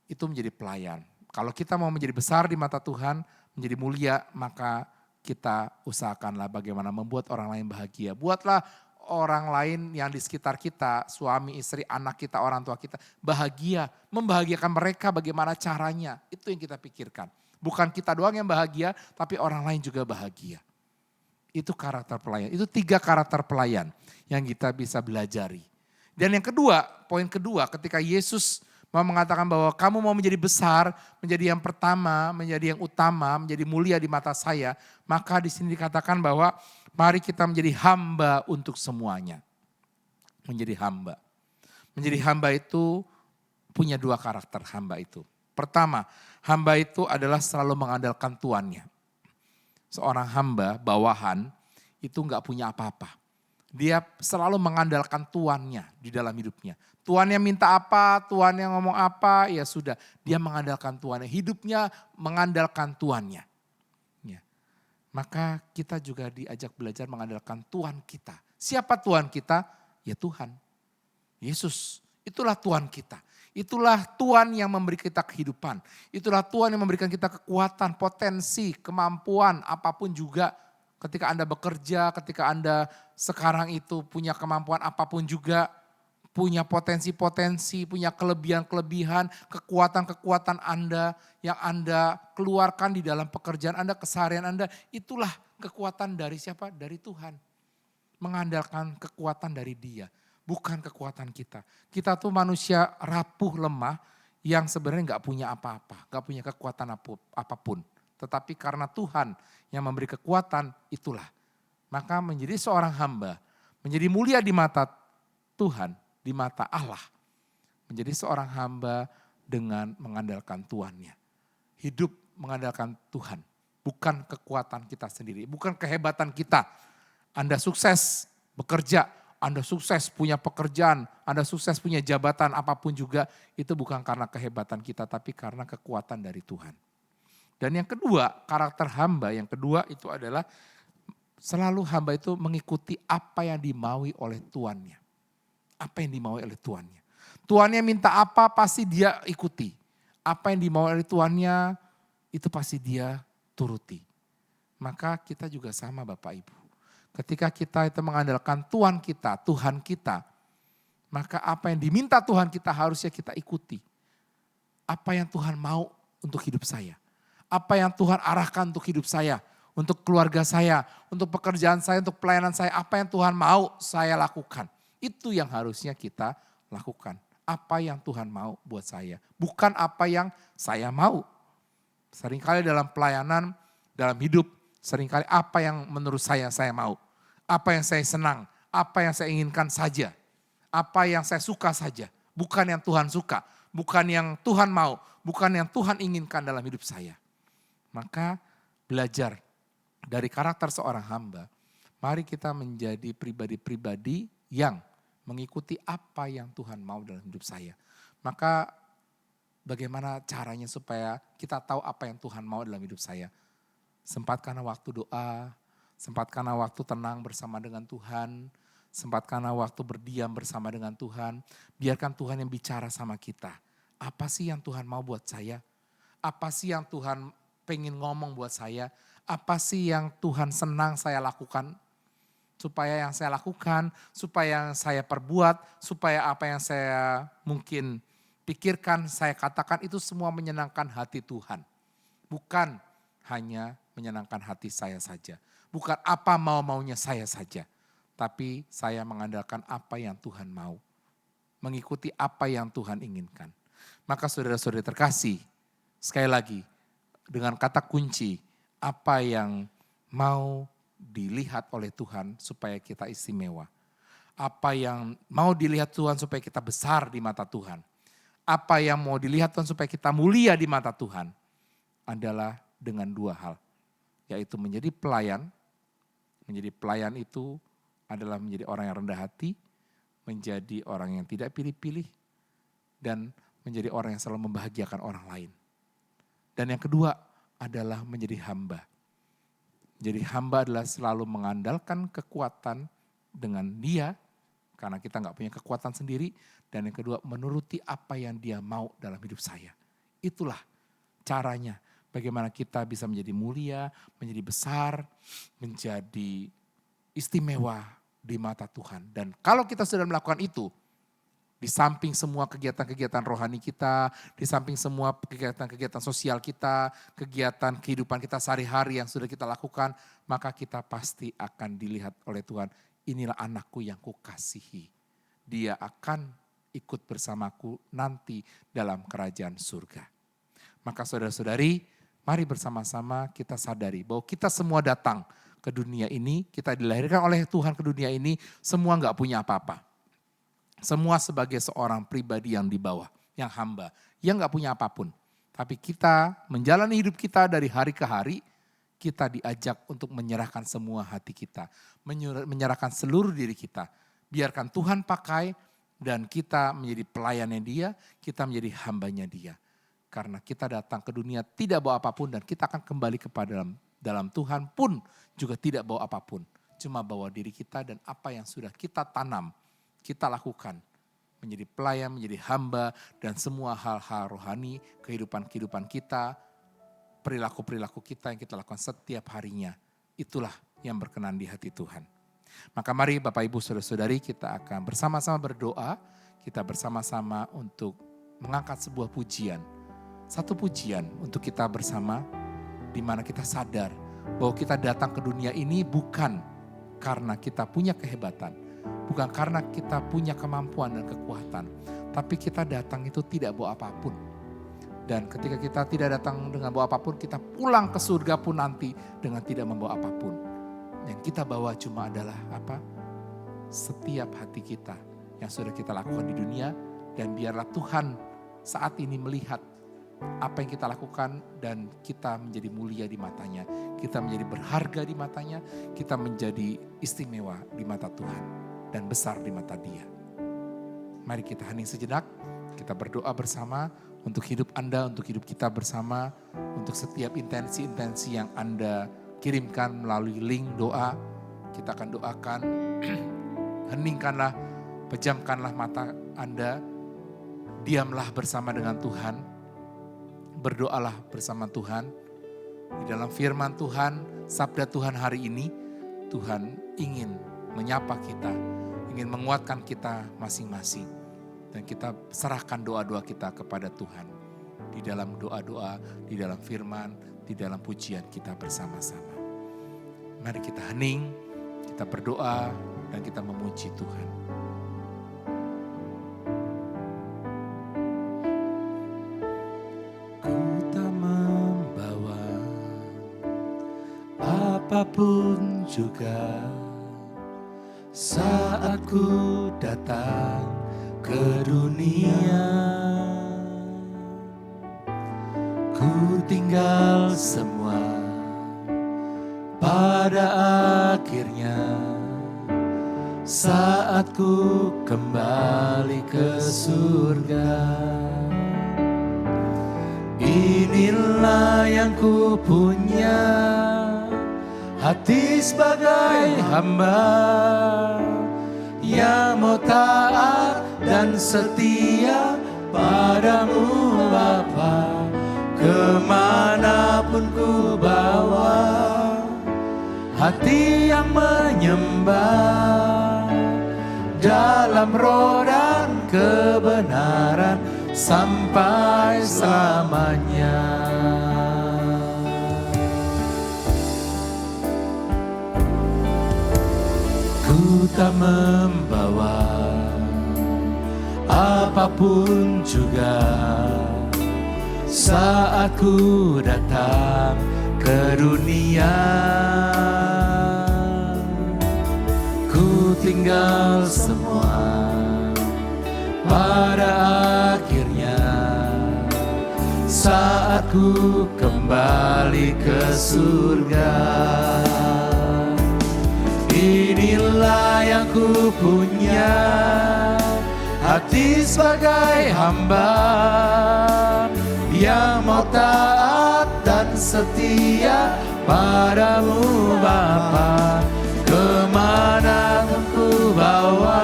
Itu menjadi pelayan. Kalau kita mau menjadi besar di mata Tuhan, menjadi mulia, maka kita usahakanlah bagaimana membuat orang lain bahagia. Buatlah orang lain yang di sekitar kita, suami, istri, anak kita, orang tua kita, bahagia. Membahagiakan mereka bagaimana caranya. Itu yang kita pikirkan. Bukan kita doang yang bahagia, tapi orang lain juga bahagia. Itu karakter pelayan. Itu 3 karakter pelayan yang kita bisa belajari. Dan yang kedua, poin kedua ketika Yesus mau mengatakan bahwa kamu mau menjadi besar, menjadi yang pertama, menjadi yang utama, menjadi mulia di mata saya. Maka di sini dikatakan bahwa mari kita menjadi hamba untuk semuanya. Menjadi hamba. Menjadi hamba itu punya 2 karakter hamba itu. Pertama, hamba itu adalah selalu mengandalkan tuannya. Seorang hamba, bawahan, itu enggak punya apa-apa. Dia selalu mengandalkan tuannya di dalam hidupnya. Tuannya minta apa, tuannya ngomong apa, ya sudah. Dia mengandalkan tuannya, hidupnya mengandalkan tuannya. Ya. Maka kita juga diajak belajar mengandalkan Tuhan kita. Siapa Tuhan kita? Ya Tuhan. Yesus, itulah Tuhan kita. Itulah Tuhan yang memberi kita kehidupan. Itulah Tuhan yang memberikan kita kekuatan, potensi, kemampuan, apapun juga. Ketika Anda bekerja, ketika Anda sekarang itu punya kemampuan apapun juga. Punya potensi-potensi, punya kelebihan-kelebihan, kekuatan-kekuatan Anda yang Anda keluarkan di dalam pekerjaan Anda, keseharian Anda. Itulah kekuatan dari siapa? Dari Tuhan. Mengandalkan kekuatan dari Dia. Bukan kekuatan kita. Kita tuh manusia rapuh, lemah yang sebenarnya gak punya apa-apa. Gak punya kekuatan apapun. Tetapi karena Tuhan yang memberi kekuatan, itulah. Maka menjadi seorang hamba, menjadi mulia di mata Tuhan, di mata Allah. Menjadi seorang hamba dengan mengandalkan Tuhannya. Hidup mengandalkan Tuhan. Bukan kekuatan kita sendiri, bukan kehebatan kita. Anda sukses bekerja, Anda sukses punya pekerjaan, Anda sukses punya jabatan apapun juga. Itu bukan karena kehebatan kita, tapi karena kekuatan dari Tuhan. Dan yang kedua, karakter hamba yang kedua itu adalah selalu hamba itu mengikuti apa yang dimaui oleh tuannya. Apa yang dimaui oleh tuannya. Tuannya minta apa pasti dia ikuti. Apa yang dimaui oleh tuannya itu pasti dia turuti. Maka kita juga sama Bapak Ibu. Ketika kita itu mengandalkan Tuhan kita, maka apa yang diminta Tuhan kita harusnya kita ikuti. Apa yang Tuhan mau untuk hidup saya. Apa yang Tuhan arahkan untuk hidup saya. Untuk keluarga saya, untuk pekerjaan saya, untuk pelayanan saya. Apa yang Tuhan mau saya lakukan. Itu yang harusnya kita lakukan. Apa yang Tuhan mau buat saya. Bukan apa yang saya mau. Seringkali dalam pelayanan, dalam hidup, seringkali apa yang menurut saya mau. Apa yang saya senang, apa yang saya inginkan saja. Apa yang saya suka saja. Bukan yang Tuhan suka, bukan yang Tuhan mau, bukan yang Tuhan inginkan dalam hidup saya. Maka belajar dari karakter seorang hamba, mari kita menjadi pribadi-pribadi yang mengikuti apa yang Tuhan mau dalam hidup saya. Maka bagaimana caranya supaya kita tahu apa yang Tuhan mau dalam hidup saya. Sempatkanlah waktu doa, sempatkanlah waktu tenang bersama dengan Tuhan, sempatkanlah waktu berdiam bersama dengan Tuhan. Biarkan Tuhan yang bicara sama kita. Apa sih yang Tuhan mau buat saya? Apa sih yang Tuhan pengen ngomong buat saya? Apa sih yang Tuhan senang saya lakukan? Supaya yang saya lakukan, supaya yang saya perbuat, supaya apa yang saya mungkin pikirkan, saya katakan itu semua menyenangkan hati Tuhan. Bukan hanya menyenangkan hati saya saja. Bukan apa mau-maunya saya saja. Tapi saya mengandalkan apa yang Tuhan mau. Mengikuti apa yang Tuhan inginkan. Maka saudara-saudari terkasih, sekali lagi dengan kata kunci, apa yang mau dilihat oleh Tuhan supaya kita istimewa. Apa yang mau dilihat Tuhan supaya kita besar di mata Tuhan. Apa yang mau dilihat Tuhan supaya kita mulia di mata Tuhan. Adalah dengan dua hal. Yaitu menjadi pelayan. Menjadi pelayan itu adalah menjadi orang yang rendah hati. Menjadi orang yang tidak pilih-pilih. Dan menjadi orang yang selalu membahagiakan orang lain. Dan yang kedua adalah menjadi hamba. Jadi hamba adalah selalu mengandalkan kekuatan dengan Dia, karena kita nggak punya kekuatan sendiri. Dan yang kedua menuruti apa yang Dia mau dalam hidup saya. Itulah caranya bagaimana kita bisa menjadi mulia, menjadi besar, menjadi istimewa di mata Tuhan. Dan kalau kita sudah melakukan itu, di samping semua kegiatan-kegiatan rohani kita, di samping semua kegiatan-kegiatan sosial kita, kegiatan kehidupan kita sehari-hari yang sudah kita lakukan, maka kita pasti akan dilihat oleh Tuhan. Inilah anakku yang kukasihi. Dia akan ikut bersamaku nanti dalam kerajaan surga. Maka saudara-saudari, mari bersama-sama kita sadari bahwa kita semua datang ke dunia ini, kita dilahirkan oleh Tuhan ke dunia ini, semua gak punya apa-apa. Semua sebagai seorang pribadi yang di bawah, yang hamba, yang gak punya apapun. Tapi kita menjalani hidup kita dari hari ke hari, kita diajak untuk menyerahkan semua hati kita. Menyerahkan seluruh diri kita. Biarkan Tuhan pakai dan kita menjadi pelayannya Dia, kita menjadi hambanya Dia. Karena kita datang ke dunia tidak bawa apapun dan kita akan kembali kepada dalam Tuhan pun juga tidak bawa apapun. Cuma bawa diri kita dan apa yang sudah kita tanam, kita lakukan menjadi pelayan, menjadi hamba, dan semua hal-hal rohani, kehidupan kita, perilaku-perilaku kita yang kita lakukan setiap harinya. Itulah yang berkenan di hati Tuhan. Maka mari Bapak Ibu Saudara-saudari, kita akan bersama-sama berdoa, kita bersama-sama untuk mengangkat sebuah pujian. Satu pujian untuk kita bersama, di mana kita sadar bahwa kita datang ke dunia ini bukan karena kita punya kehebatan, bukan karena kita punya kemampuan dan kekuatan, tapi kita datang itu tidak bawa apapun. Dan ketika kita tidak datang dengan bawa apapun, kita pulang ke surga pun nanti dengan tidak membawa apapun. Yang kita bawa cuma adalah apa? Setiap hati kita yang sudah kita lakukan di dunia, dan biarlah Tuhan saat ini melihat apa yang kita lakukan dan kita menjadi mulia di matanya. Kita menjadi berharga di matanya, kita menjadi istimewa di mata Tuhan dan besar di mata Dia. Mari kita hening sejenak, kita berdoa bersama untuk hidup Anda, untuk hidup kita bersama, untuk setiap intensi-intensi yang Anda kirimkan melalui link doa. Kita akan doakan, heningkanlah, pejamkanlah mata Anda, diamlah bersama dengan Tuhan. Berdoalah bersama Tuhan. Di dalam firman Tuhan, sabda Tuhan hari ini, Tuhan ingin menyapa kita, ingin menguatkan kita masing-masing. Dan kita serahkan doa-doa kita kepada Tuhan. Di dalam doa-doa, di dalam firman, di dalam pujian kita bersama-sama. Mari kita hening, kita berdoa, dan kita memuji Tuhan. Apapun juga saat ku datang ke dunia, ku tinggal semua pada akhirnya saat ku kembali ke surga. Inilah yang ku punya, hati sebagai hamba yang mau taat dan setia padamu Bapa. Kemanapun ku bawa, hati yang menyembah dalam roh dan kebenaran sampai selamanya. Ku tak membawa apapun juga saat ku datang ke dunia. Ku tinggal semua pada akhirnya saat ku kembali ke surga. Inilah yang ku punya, hati sebagai hamba yang mau taat dan setia padamu Bapa. Kemana ku bawa,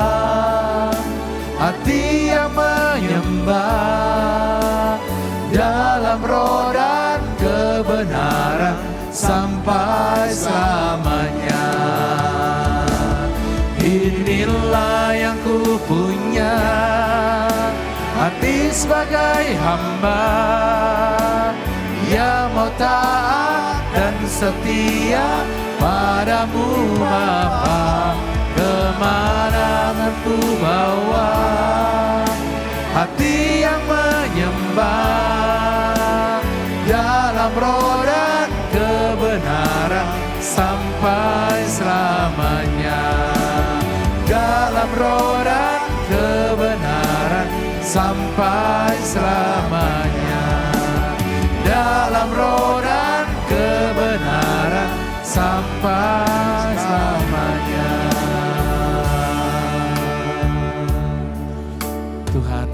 hati yang menyembah dalam roh dan kebenaran sampai selamanya. Inilah yang ku punya, hati sebagai hamba yang mau taat dan setia padamu Bapa. Kemana ku bawa, hati yang menyembah dalam roh dan kebenaran sampai selamanya. Dalam roh dan kebenaran sampai selamanya. Dalam roh dan kebenaran sampai selamanya. Tuhan,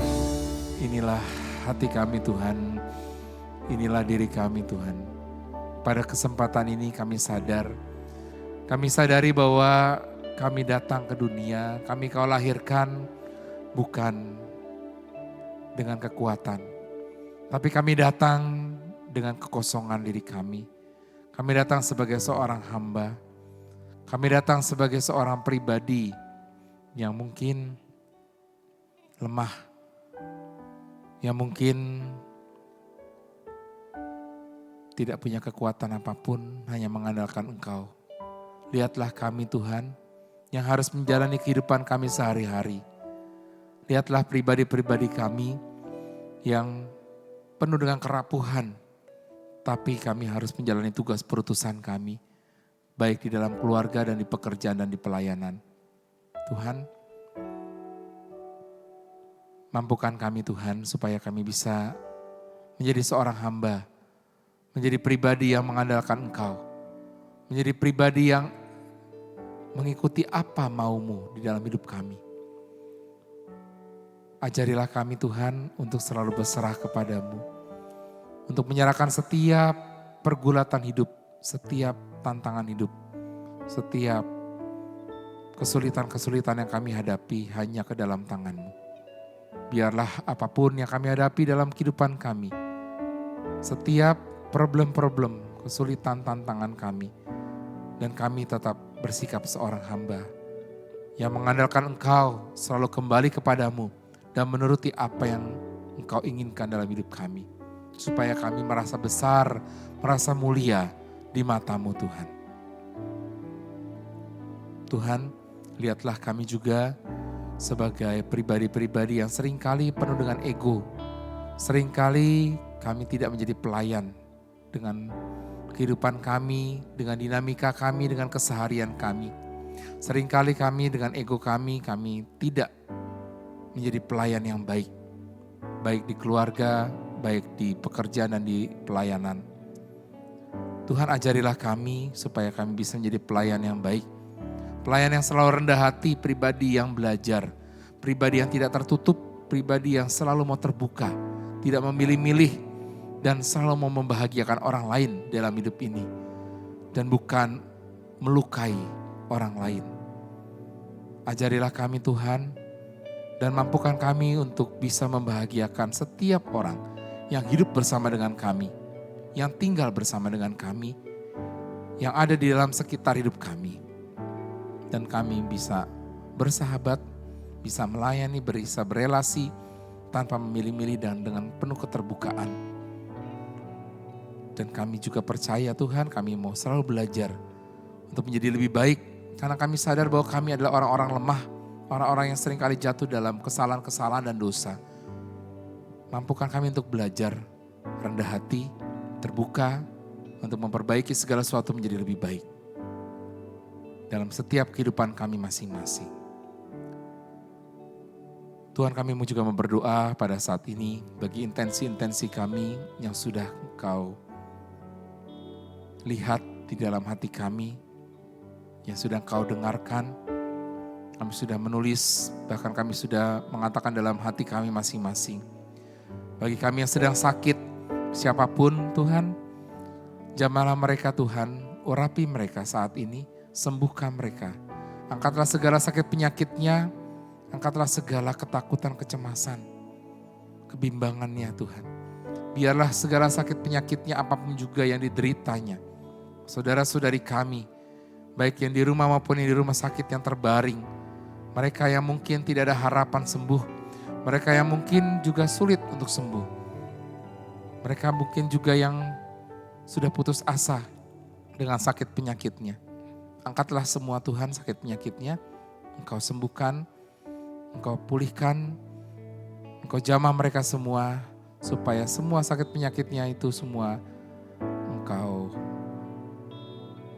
inilah hati kami Tuhan, inilah diri kami Tuhan. Pada kesempatan ini kami sadari bahwa kami datang ke dunia, kami Kau lahirkan bukan dengan kekuatan. Tapi kami datang dengan kekosongan diri kami. Kami datang sebagai seorang hamba. Kami datang sebagai seorang pribadi yang mungkin lemah. Yang mungkin tidak punya kekuatan apapun, hanya mengandalkan Engkau. Lihatlah kami Tuhan, yang harus menjalani kehidupan kami sehari-hari. Lihatlah pribadi-pribadi kami yang penuh dengan kerapuhan, tapi kami harus menjalani tugas perutusan kami, baik di dalam keluarga dan di pekerjaan dan di pelayanan. Tuhan, mampukan kami Tuhan supaya kami bisa menjadi seorang hamba, menjadi pribadi yang mengandalkan Engkau, menjadi pribadi yang mengikuti apa maumu di dalam hidup kami. Ajarilah kami Tuhan untuk selalu berserah kepadamu, untuk menyerahkan setiap pergulatan hidup, setiap tantangan hidup, setiap kesulitan-kesulitan yang kami hadapi hanya ke dalam tangan-Mu. Biarlah apapun yang kami hadapi dalam kehidupan kami, setiap problem-problem, kesulitan, tantangan kami, dan kami tetap bersikap seorang hamba yang mengandalkan Engkau, selalu kembali kepadamu dan menuruti apa yang Engkau inginkan dalam hidup kami. Supaya kami merasa besar, merasa mulia di mata-Mu Tuhan. Tuhan, lihatlah kami juga sebagai pribadi-pribadi yang seringkali penuh dengan ego. Seringkali kami tidak menjadi pelayan dengan kehidupan kami, dengan dinamika kami, dengan keseharian kami. Seringkali kami dengan ego kami tidak menjadi pelayan yang baik. Baik di keluarga, baik di pekerjaan dan di pelayanan. Tuhan ajarilah kami supaya kami bisa menjadi pelayan yang baik. Pelayan yang selalu rendah hati, pribadi yang belajar. Pribadi yang tidak tertutup, pribadi yang selalu mau terbuka. Tidak memilih-milih dan selalu mau membahagiakan orang lain dalam hidup ini. Dan bukan melukai orang lain. Ajarilah kami Tuhan, dan mampukan kami untuk bisa membahagiakan setiap orang yang hidup bersama dengan kami, yang tinggal bersama dengan kami, yang ada di dalam sekitar hidup kami. Dan kami bisa bersahabat, bisa melayani, bisa berelasi tanpa memilih-milih dan dengan penuh keterbukaan. Dan kami juga percaya Tuhan, kami mau selalu belajar untuk menjadi lebih baik. Karena kami sadar bahwa kami adalah orang-orang lemah, orang-orang yang seringkali jatuh dalam kesalahan-kesalahan dan dosa. Mampukan kami untuk belajar, rendah hati, terbuka, untuk memperbaiki segala sesuatu menjadi lebih baik. Dalam setiap kehidupan kami masing-masing. Tuhan, kami mau juga berdoa pada saat ini bagi intensi-intensi kami yang sudah Engkau lihat di dalam hati kami, yang sudah Engkau dengarkan. Kami sudah menulis, bahkan kami sudah mengatakan dalam hati kami masing-masing. Bagi kami yang sedang sakit, siapapun Tuhan, jamahlah mereka Tuhan, urapi mereka saat ini, sembuhkan mereka. Angkatlah segala sakit penyakitnya, angkatlah segala ketakutan, kecemasan, kebimbangannya Tuhan. Biarlah segala sakit penyakitnya apapun juga yang dideritanya. Saudara-saudari kami, baik yang di rumah maupun yang di rumah sakit yang terbaring, mereka yang mungkin tidak ada harapan sembuh, mereka yang mungkin juga sulit untuk sembuh, mereka mungkin juga yang sudah putus asa dengan sakit penyakitnya. Angkatlah semua Tuhan sakit penyakitnya, Engkau sembuhkan, Engkau pulihkan, Engkau jamah mereka semua, supaya semua sakit penyakitnya itu semua Engkau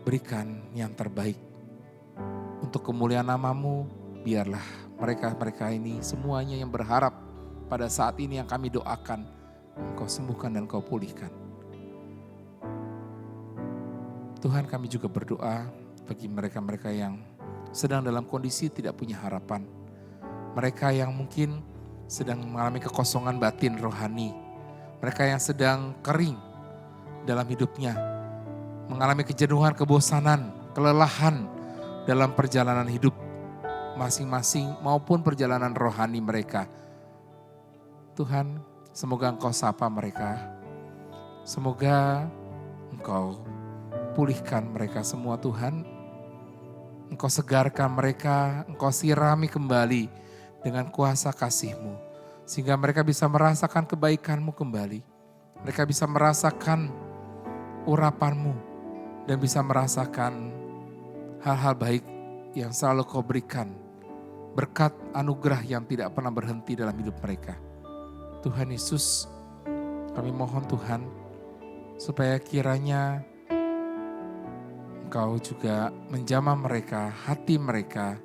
berikan yang terbaik. Untuk kemuliaan nama-Mu, biarlah mereka-mereka ini semuanya yang berharap pada saat ini yang kami doakan, Engkau sembuhkan dan Engkau pulihkan. Tuhan, kami juga berdoa bagi mereka-mereka yang sedang dalam kondisi tidak punya harapan. Mereka yang mungkin sedang mengalami kekosongan batin rohani. Mereka yang sedang kering dalam hidupnya, mengalami kejenuhan, kebosanan, kelelahan dalam perjalanan hidup. masing-masing maupun perjalanan rohani mereka. Tuhan, semoga Engkau sapa mereka. Semoga Engkau pulihkan mereka semua Tuhan. Engkau segarkan mereka, Engkau sirami kembali dengan kuasa kasih-Mu. Sehingga mereka bisa merasakan kebaikan-Mu kembali. Mereka bisa merasakan urapan-Mu. Dan bisa merasakan hal-hal baik yang selalu Kau berikan. Berkat anugerah yang tidak pernah berhenti dalam hidup mereka. Tuhan Yesus, kami mohon Tuhan, supaya kiranya Engkau juga menjamah mereka, hati mereka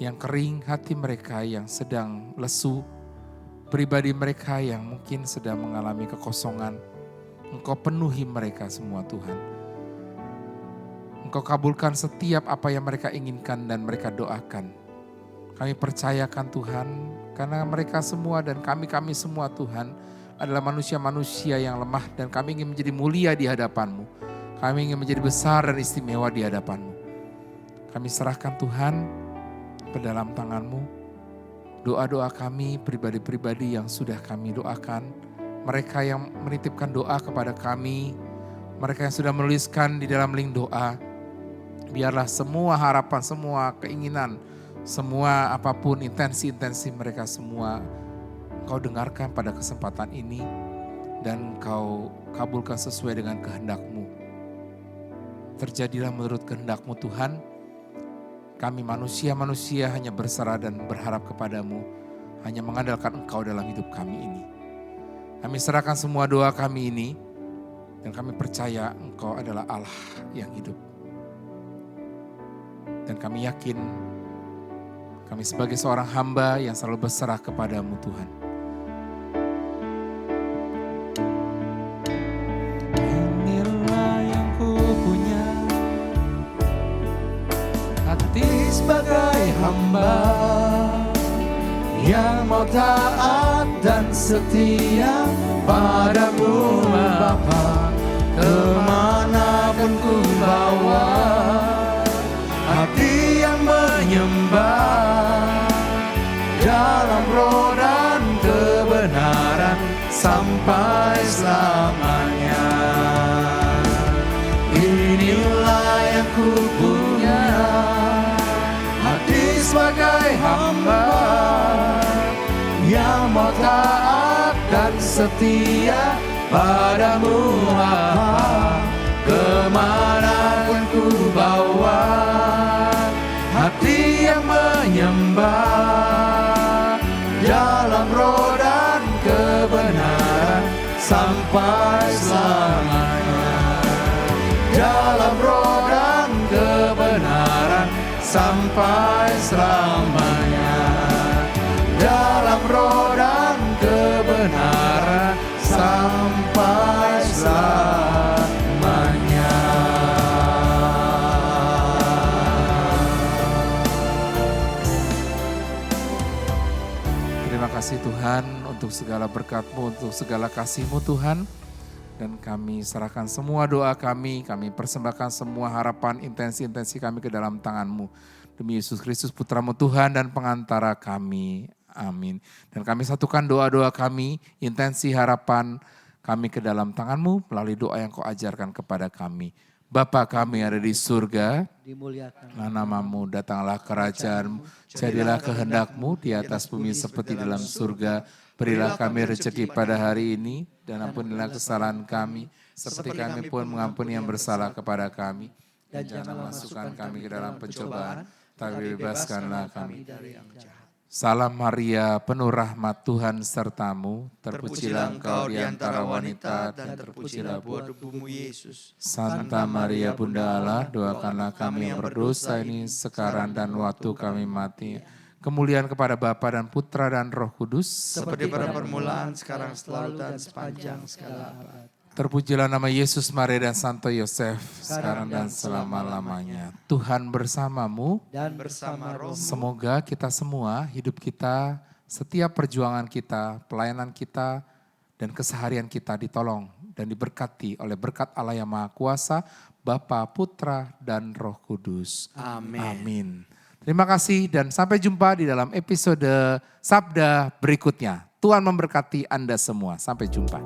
yang kering, hati mereka yang sedang lesu, pribadi mereka yang mungkin sedang mengalami kekosongan. Engkau penuhi mereka semua Tuhan. Engkau kabulkan setiap apa yang mereka inginkan dan mereka doakan. Kami percayakan Tuhan, karena mereka semua dan kami semua Tuhan adalah manusia-manusia yang lemah dan kami ingin menjadi mulia di hadapan-Mu. Kami ingin menjadi besar dan istimewa di hadapan-Mu. Kami serahkan Tuhan ke dalam tangan-Mu. Doa-doa kami, pribadi-pribadi yang sudah kami doakan. Mereka yang menitipkan doa kepada kami. Mereka yang sudah menuliskan di dalam link doa. Biarlah semua harapan, semua keinginan, semua apapun intensi-intensi mereka semua Engkau dengarkan pada kesempatan ini. Dan Engkau kabulkan sesuai dengan kehendak-Mu. Terjadilah menurut kehendak-Mu Tuhan. Kami manusia-manusia hanya berserah dan berharap kepada-Mu. Hanya mengandalkan Engkau dalam hidup kami ini. Kami serahkan semua doa kami ini. Dan kami percaya Engkau adalah Allah yang hidup. Dan kami yakin kami sebagai seorang hamba yang selalu berserah kepada-Mu Tuhan. Sebagai hamba yang mau taat dan setia padamu Bapa, kemanapun ku bawa hati yang menyembah dalam roh dan kebenaran sampai selamanya. Inilah yang ku punya, sebagai hamba yang mau taat dan setia padamu Bapa, kemanapun ku bawa hati yang menyembah dalam roh dan kebenaran sampai selamanya. Dalam roh dan kebenaran sampai selamanya. Dalam roh dan kebenaran sampai selamanya. Terima kasih Tuhan untuk segala berkat-Mu, untuk segala kasih-Mu Tuhan. Dan kami serahkan semua doa kami persembahkan semua harapan, intensi-intensi kami ke dalam tangan-Mu. Demi Yesus Kristus Putra-Mu Tuhan dan pengantara kami. Amin. Dan kami satukan doa-doa kami, intensi harapan kami ke dalam tangan-Mu melalui doa yang Kau ajarkan kepada kami. Bapa kami ada di surga, Dimuliakan nama-Mu, datanglah kerajaan-Mu, jadilah kehendak-Mu di atas bumi seperti dalam surga. Berilah kami rezeki pada hari ini, dan ampunilah kesalahan kami, seperti kami pun mengampuni yang bersalah kepada kami. Dan jangan masukkan kami ke dalam pencobaan, tapi bebaskanlah kami dari yang jahat. Salam Maria, penuh rahmat Tuhan serta-Mu, terpujilah Engkau di antara wanita, dan terpujilah buah tubuh-Mu Yesus. Santa Maria Bunda Allah, doakanlah kami yang berdosa ini sekarang dan waktu kami mati. Kemuliaan kepada Bapa dan Putra dan Roh Kudus. Seperti pada permulaan, sekarang, selalu, dan sepanjang segala abad. Terpujilah nama Yesus, Maria dan Santo Yosef, sekarang dan selama-lamanya. Tuhan bersama-Mu dan bersama roh. Semoga kita semua, hidup kita, setiap perjuangan kita, pelayanan kita, dan keseharian kita ditolong dan diberkati oleh berkat Allah yang Maha Kuasa, Bapa, Putra, dan Roh Kudus. Amin. Amin. Terima kasih dan sampai jumpa di dalam episode Sabda berikutnya. Tuhan memberkati Anda semua. Sampai jumpa.